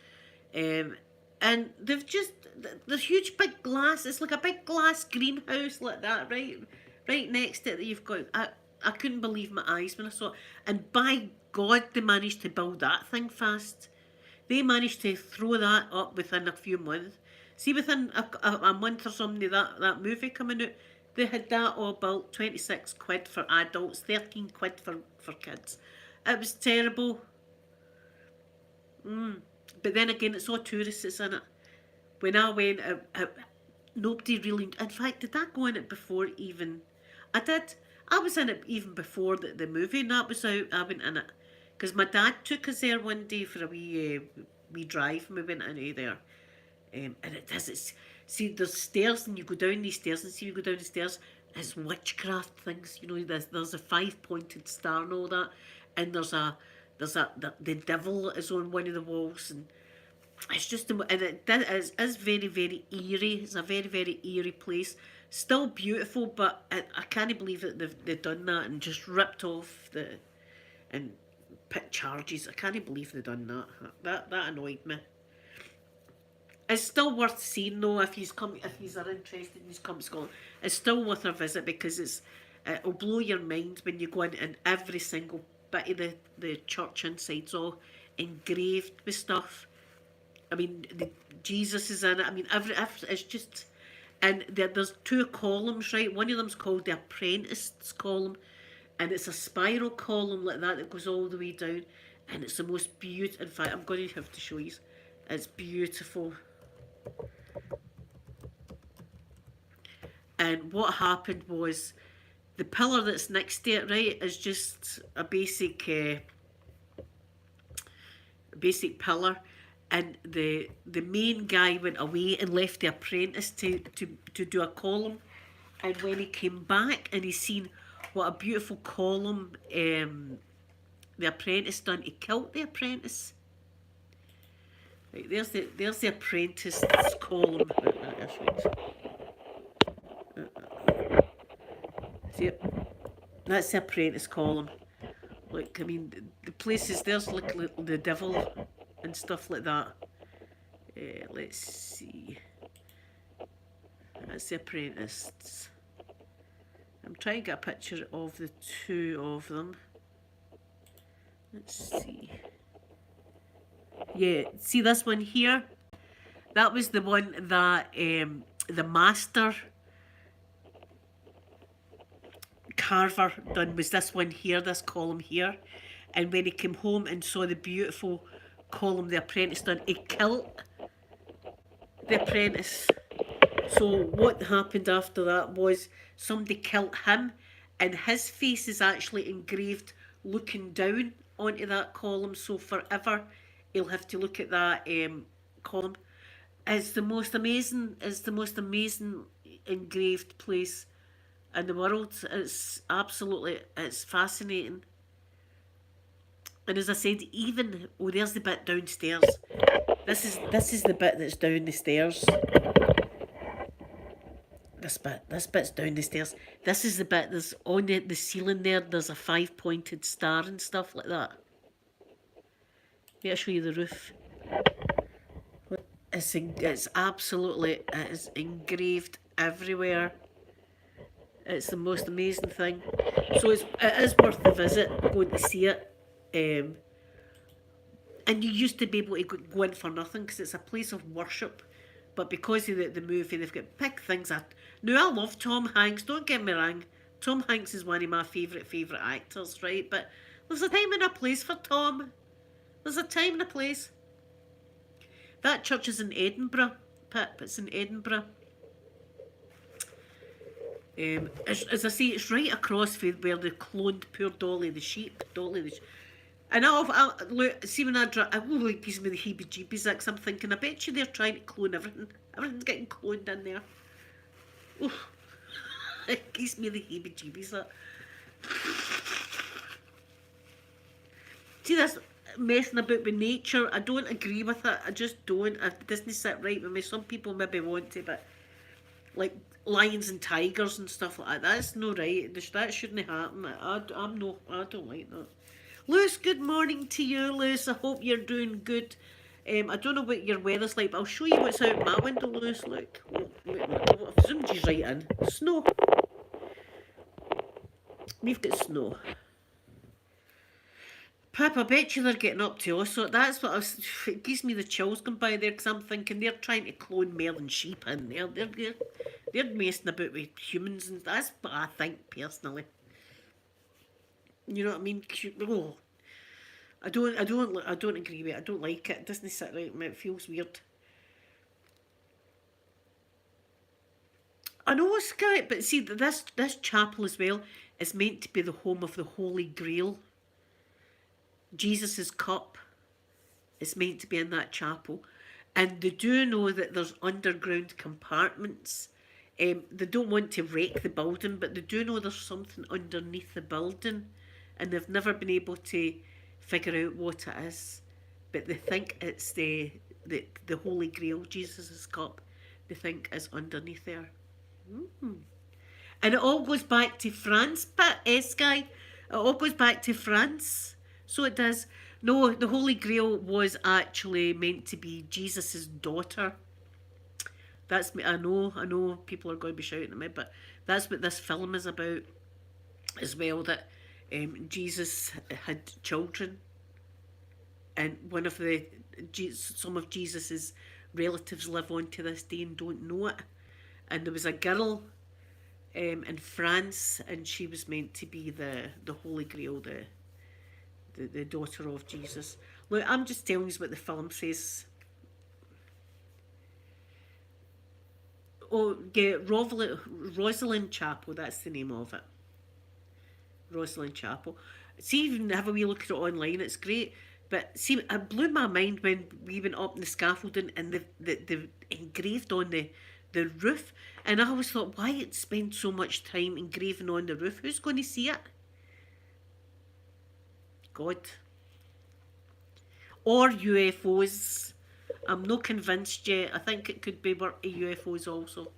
Speaker 1: And they've just, there's huge big glass, it's like a big glass greenhouse like that, right next to it that you've got. I couldn't believe my eyes when I saw it. And by God, they managed to build that thing fast. They managed to throw that up within a few months. See, within a month or something of that movie coming out, they had that all built, 26 quid for adults, 13 quid for kids. It was terrible. But then again, it's all tourists that's in it. When I went, nobody really. In fact, did I go in it before even? I did. I was in it even before the movie and that was out. I went in it because my dad took us there one day for a wee drive, and we went into there. And it does. It's see, there's stairs, and you go down these stairs, and see you go down the stairs. It's witchcraft things, you know. There's a 5-pointed star and all that, and there's the devil is on one of the walls, and it's just and is very very eerie. It's a very very eerie place. Still beautiful, but I can't believe that they've done that and just ripped off the and put charges. I can't believe they've done that. That annoyed me. It's still worth seeing though if he's are interested and he's come to Scotland. It's still worth a visit because it'll blow your mind when you go in and every single bit of the church inside's all engraved with stuff. I mean, Jesus is in it. I mean, it's just, and there's 2 columns, right? One of them's called the Apprentice's column, and it's a spiral column like that goes all the way down, and it's the most beautiful. In fact, I'm going to have to show you. It's beautiful. And what happened was the pillar that's next to it, right, is just a basic pillar, and the main guy went away and left the apprentice to do a column, and when he came back and he seen what a beautiful column the apprentice done, he killed the apprentice. Right, there's the apprentice's column. See it? That's the apprentice column. Look, I mean, the places, there's like the devil and stuff like that. Let's see. That's the apprentice. I'm trying to get a picture of the 2 of them. Let's see. Yeah, see this one here? That was the one that the master carver done, was this one here, this column here. And when he came home and saw the beautiful column the apprentice done, he killed the apprentice. So what happened after that was somebody killed him, and his face is actually engraved looking down onto that column, so forever he'll have to look at that column. It's the most amazing engraved place in the world. It's fascinating. And as I said, even there's the bit downstairs. This is the bit that's down the stairs. This bit's down the stairs. This is the bit that's on the ceiling there. There's a 5-pointed star and stuff like that. I'll show you the roof. It's absolutely, it is engraved everywhere. It's the most amazing thing. So it is worth the visit, going to see it. And you used to be able to go in for nothing because it's a place of worship. But because of the movie, they've got big things. Now, I love Tom Hanks, don't get me wrong. Tom Hanks is one of my favourite actors, right? But there's a time and a place for Tom. There's a time and a place. That church is in Edinburgh, Pip. It's in Edinburgh. As I say, it's right across from where they cloned poor Dolly the sheep. And I look, see when I drive, it gives me the heebie-jeebies, because I'm thinking, I bet you they're trying to clone everything. Everything's getting cloned in there. Oof. It gives me the heebie-jeebies, that. See this messing about with nature? I don't agree with it. I just don't. It doesn't sit right with me. Some people maybe want to, but like lions and tigers and stuff like that, that's no right. That shouldn't happen. I don't like that. Lewis, good morning to you, Lewis. I hope you're doing good. I don't know what your weather's like, but I'll show you what's out my window, Lewis. Look. I've zoomed you right in. Snow. We've got snow. Pip, I bet you they're getting up to us. So that's what it gives me the chills going by there, because I'm thinking they're trying to clone more than sheep in there. They're messing about with humans, and that's what I think personally. You know what I mean? Oh. I don't agree with it. I don't like it. It doesn't sit right with me. It feels weird. I know, Sky, but see, this chapel as well is meant to be the home of the Holy Grail. Jesus's cup is meant to be in that chapel, and they do know that there's underground compartments. They don't want to wreck the building, but they do know there's something underneath the building, and they've never been able to figure out what it is. But they think it's the Holy Grail, Jesus's cup. They think is underneath there. And it all goes back to France, but Sky, it all goes back to France. So it does. No, the Holy Grail was actually meant to be Jesus's daughter. That's me. I know people are going to be shouting at me, but that's what this film is about as well. That Jesus had children, and some of Jesus's relatives live on to this day and don't know it. And there was a girl in France, and she was meant to be the Holy Grail, the daughter of Jesus. Look, I'm just telling you what the film says. Oh, yeah, Roslin Chapel, that's the name of it. Roslin Chapel. See, even have a wee look at it online, it's great. But see, it blew my mind when we went up in the scaffolding and they've engraved on the roof. And I always thought, why spend so much time engraving on the roof? Who's going to see it? God. Or UFOs. I'm not convinced yet. I think it could be UFOs also.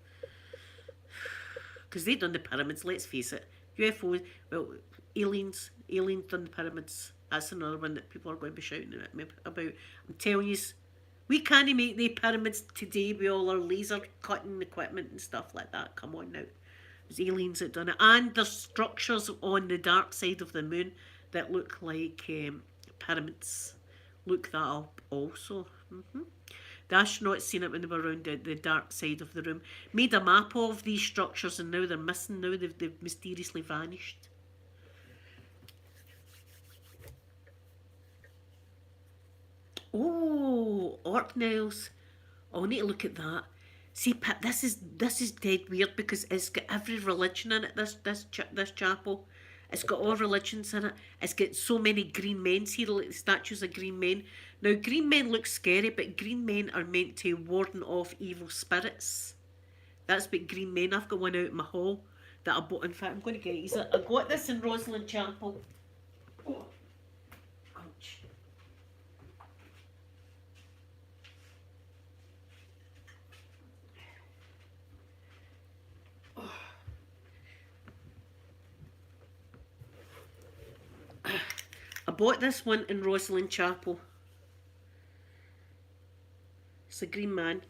Speaker 1: Because they done the pyramids, let's face it. UFOs, well, aliens done the pyramids. That's another one that people are going to be shouting at me about. I'm telling you, we can't make the pyramids today with all our laser cutting equipment and stuff like that. Come on now. It was aliens that done it. And there's structures on the dark side of the moon that look like pyramids. Look that up also. The astronauts seen it when they were around the dark side of the room. Made a map of these structures and now they're missing. Now they've mysteriously vanished. Oh, orc nails. Oh, I need to look at that. See, Pip, this is dead weird because it's got every religion in it. This chapel, it's got all religions in it. It's got so many green men. See, the statues of green men. Now, green men look scary, but green men are meant to warden off evil spirits. That's what green men. I've got one out in my hall that I bought. In fact, I'm going to get it. I got this in Roslin Chapel. Oh, ouch. I bought this one in Roslin Chapel. It's a green man.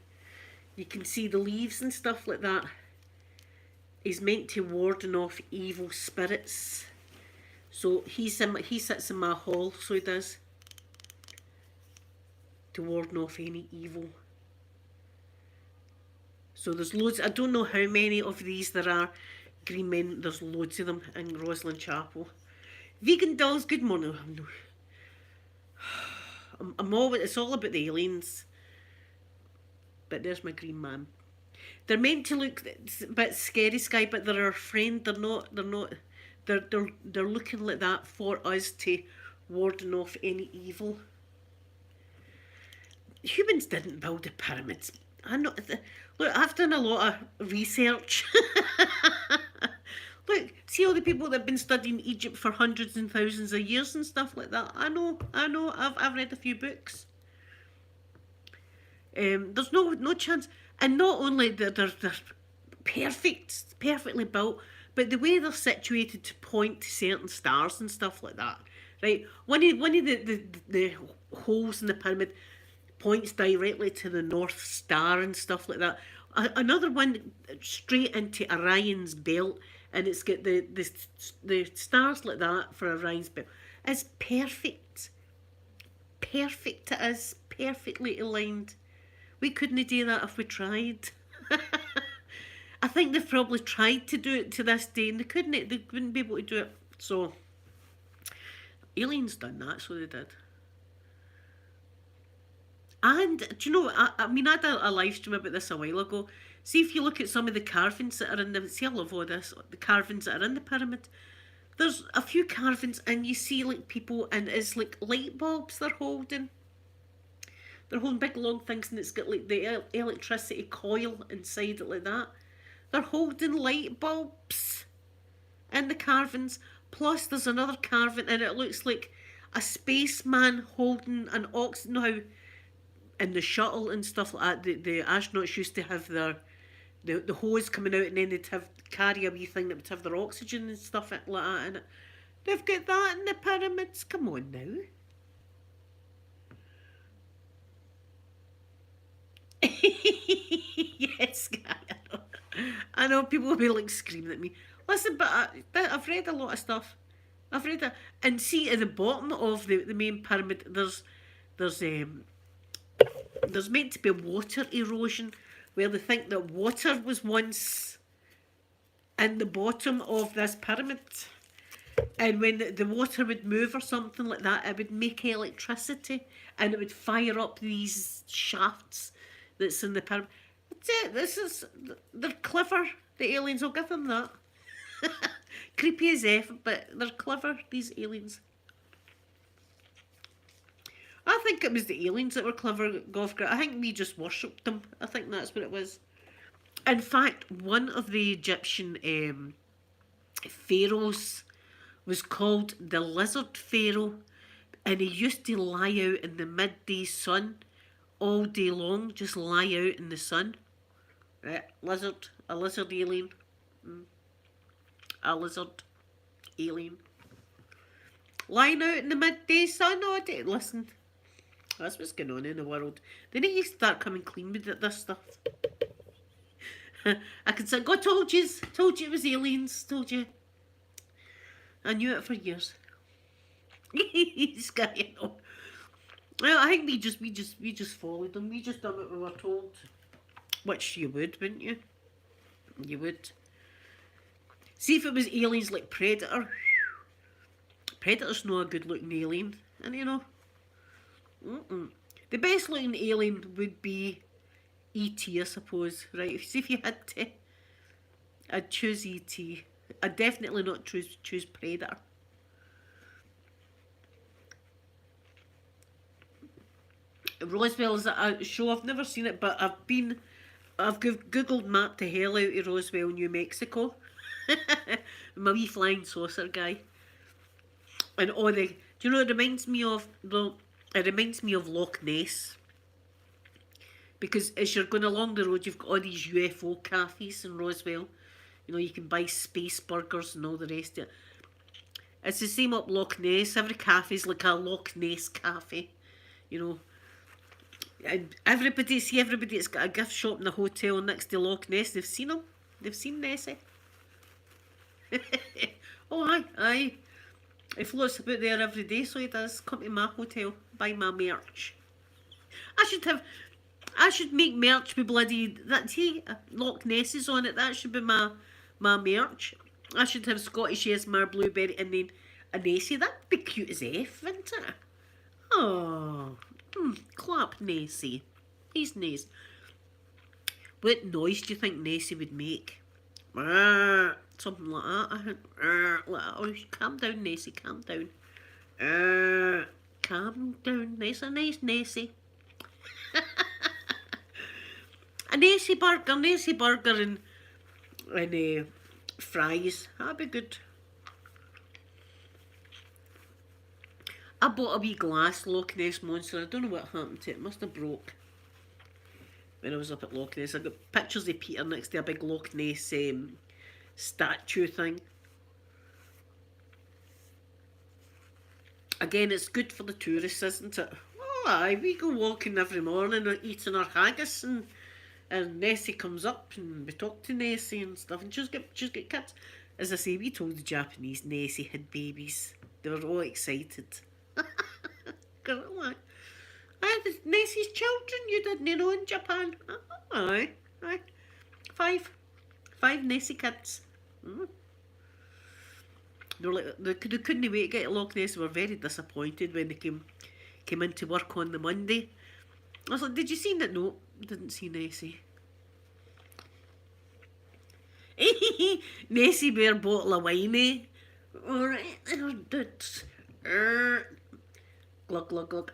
Speaker 1: You can see the leaves and stuff like that. He's meant to warden off evil spirits. So he sits in my hall, so he does. To warden off any evil. So there's loads. I don't know how many of these there are. Green men, there's loads of them in Roslin Chapel. Vegan dolls, good morning. It's all about the aliens. But there's my green man. They're meant to look a bit scary, Sky, but they're our friend. They're looking like that for us to warden off any evil. Humans didn't build the pyramids. Look, I've done a lot of research. Look, see all the people that have been studying Egypt for hundreds and thousands of years and stuff like that. I know. I've read a few books. There's no chance. And not only that they're perfectly built, but the way they're situated to point to certain stars and stuff like that. Right? One of the holes in the pyramid points directly to the North Star and stuff like that. Another one straight into Orion's belt, and it's got the stars like that for Orion's belt. It's perfect. Perfect it is. Perfectly aligned. We couldn't do that if we tried. I think they've probably tried to do it to this day and they couldn't. They wouldn't be able to do it. So Aliens done that, so they did. And do you know? I mean, I did a live stream about this a while ago. See if you look at some of the carvings that are in the. See, I love all this. The carvings that are in the pyramid. There's a few carvings, and you see like people, and it's like light bulbs they're holding. They're holding big long things, and it's got like the electricity coil inside it, like that. They're holding light bulbs in the carvings. Plus, there's another carving, and it looks like a spaceman holding an oxygen. How in the shuttle and stuff like that, the astronauts used to have the hose coming out, and then they'd have carry a wee thing that would have their oxygen and stuff like that in it. They've got that in the pyramids. Come on now. Yes, guy. I know people will be like screaming at me. Listen, but I've read a lot of stuff. I've read it, and see at the bottom of the main pyramid, there's there's meant to be water erosion, where they think that water was once in the bottom of this pyramid, and when the water would move or something like that, it would make electricity, and it would fire up these shafts that's in the pyramid. That's it. They're clever. The aliens, I'll give them that. Creepy as F, but they're clever, these aliens. I think it was the aliens that were clever, Govgrat. I think we just worshipped them. I think that's what it was. In fact, one of the Egyptian pharaohs was called the Lizard Pharaoh, and he used to lie out in the midday sun all day long, just lie out in the sun. Lizard, a lizard alien. A lizard alien. Lying out in the midday sun all day. Listen, that's what's going on in the world. They need to start coming clean with this stuff. I can say, God told you it was aliens, told you. I knew it for years. This guy, you know. Well, I think we just followed them. We just done what we were told. Which you would, wouldn't you? You would. See if it was aliens like Predator. Predator's not a good looking alien, and you know. The best looking alien would be E.T., I suppose, right? See if you had to, I'd choose E.T. I'd definitely not choose Predator. Roswell is a show, I've never seen it, but I've googled mapped the hell out of Roswell, New Mexico. My wee flying saucer guy. And all the, do you know, it reminds me of, well, it reminds me of Loch Ness. Because as you're going along the road, you've got all these UFO cafes in Roswell. You know, you can buy space burgers and all the rest of it. It's the same up Loch Ness. Every cafe's like a Loch Ness cafe. You know. And everybody's got a gift shop in the hotel next to Loch Ness. They've seen them. They've seen Nessie. Oh, aye. He floats about there every day, so he does. Come to my hotel, buy my merch. I should make merch with bloody, Loch Ness is on it. That should be my merch. I should have Scottish ASMR Blueberry and then a Nessie. That'd be cute as F, wouldn't it? Oh, clap Nessie. He's nice. What noise do you think Nessie would make? Something like that. I think. Oh, calm down, Nessie. Calm down. Calm down. Nice Nessie. A Nessie burger and fries. That'd be good. I bought a wee glass Loch Ness Monster. I don't know what happened to it. It must have broke when I was up at Loch Ness. I got pictures of Peter next to a big Loch Ness statue thing. Again, it's good for the tourists, isn't it? Oh, aye, we go walking every morning and eating our haggis, and Nessie comes up and we talk to Nessie and stuff, and she's got kids. As I say, we told the Japanese Nessie had babies. They were all excited. Nessie's children, you didn't know in Japan. Aye. 5 Nessie kids. They were like, they couldn't wait to get to Loch Ness. They were very disappointed when they came into work on the Monday. I was like, did you see that? No, didn't see Nessie. Nessie bear bottle of wine, eh? Alright, that's glug glug glug.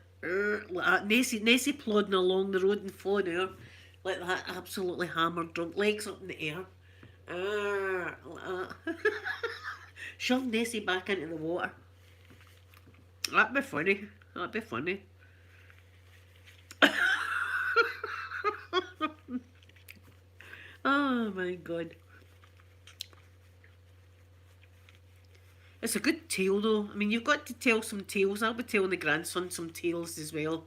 Speaker 1: Like that. Nessie plodding along the road and falling out like that, absolutely hammered drunk, legs up in the air. Like that. Shove Nessie back into the water. That'd be funny. That'd be funny. Oh my god. It's a good tale though. I mean, you've got to tell some tales. I'll be telling the grandson some tales as well.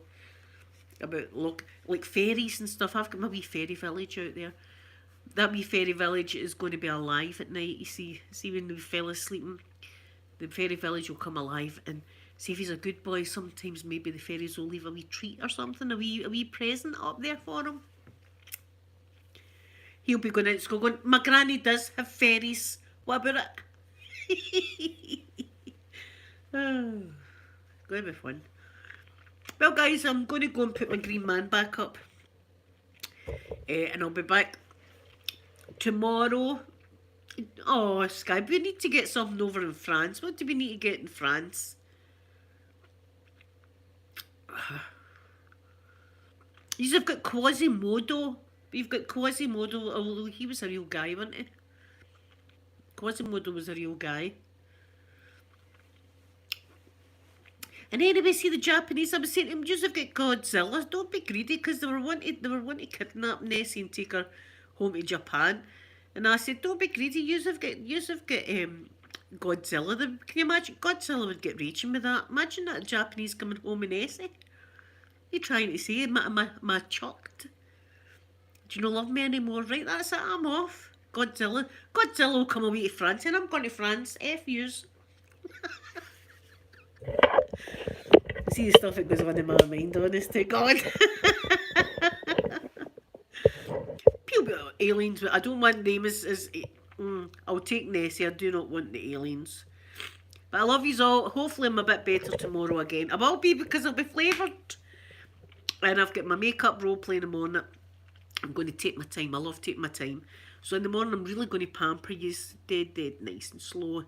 Speaker 1: About, look, like fairies and stuff. I've got my wee fairy village out there. That wee fairy village is going to be alive at night, you see. See when the fella's sleeping, the fairy village will come alive, and see if he's a good boy, sometimes maybe the fairies will leave a wee treat or something, a wee present up there for him. He'll be going out to school going, my granny does have fairies. What about it? Oh, going to be fun. Well guys, I'm going to go and put my green man back up. And I'll be back tomorrow. Oh, Sky, we need to get something over in France. What do we need to get in France? You've got Quasimodo. We've got Quasimodo, although he was a real guy, wasn't he? Quasimodo was a real guy. And anyway, see the Japanese, I was saying to them, you've got Godzilla. Don't be greedy, because they were wanting to kidnap Nessie and take her home to Japan. And I said, don't be greedy, you've got Godzilla. Can you imagine? Godzilla would get raging with that. Imagine that Japanese coming home with Nessie. What are you trying to say? My chucked. Do you not love me anymore? Right, that's it, I'm off. Godzilla will come away to France, and I'm going to France. F yous. See the stuff that goes on in my mind, honest to God. Aliens, I don't want them as I'll take Nessie, I do not want the aliens. But I love yous all. Hopefully I'm a bit better tomorrow again. I will be, because I'll be flavoured. And I've got my makeup role playing in the morning. I'm going to take my time. I love taking my time. So in the morning I'm really going to pamper yous dead nice and slow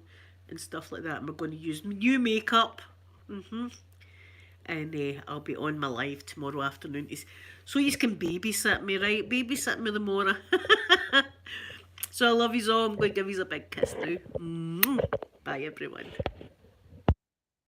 Speaker 1: and stuff like that. And we're going to use new makeup. And I'll be on my live tomorrow afternoon. So you can babysit me, right? Babysit me tomorrow. So I love yous all. I'm going to give yous a big kiss now. Bye everyone.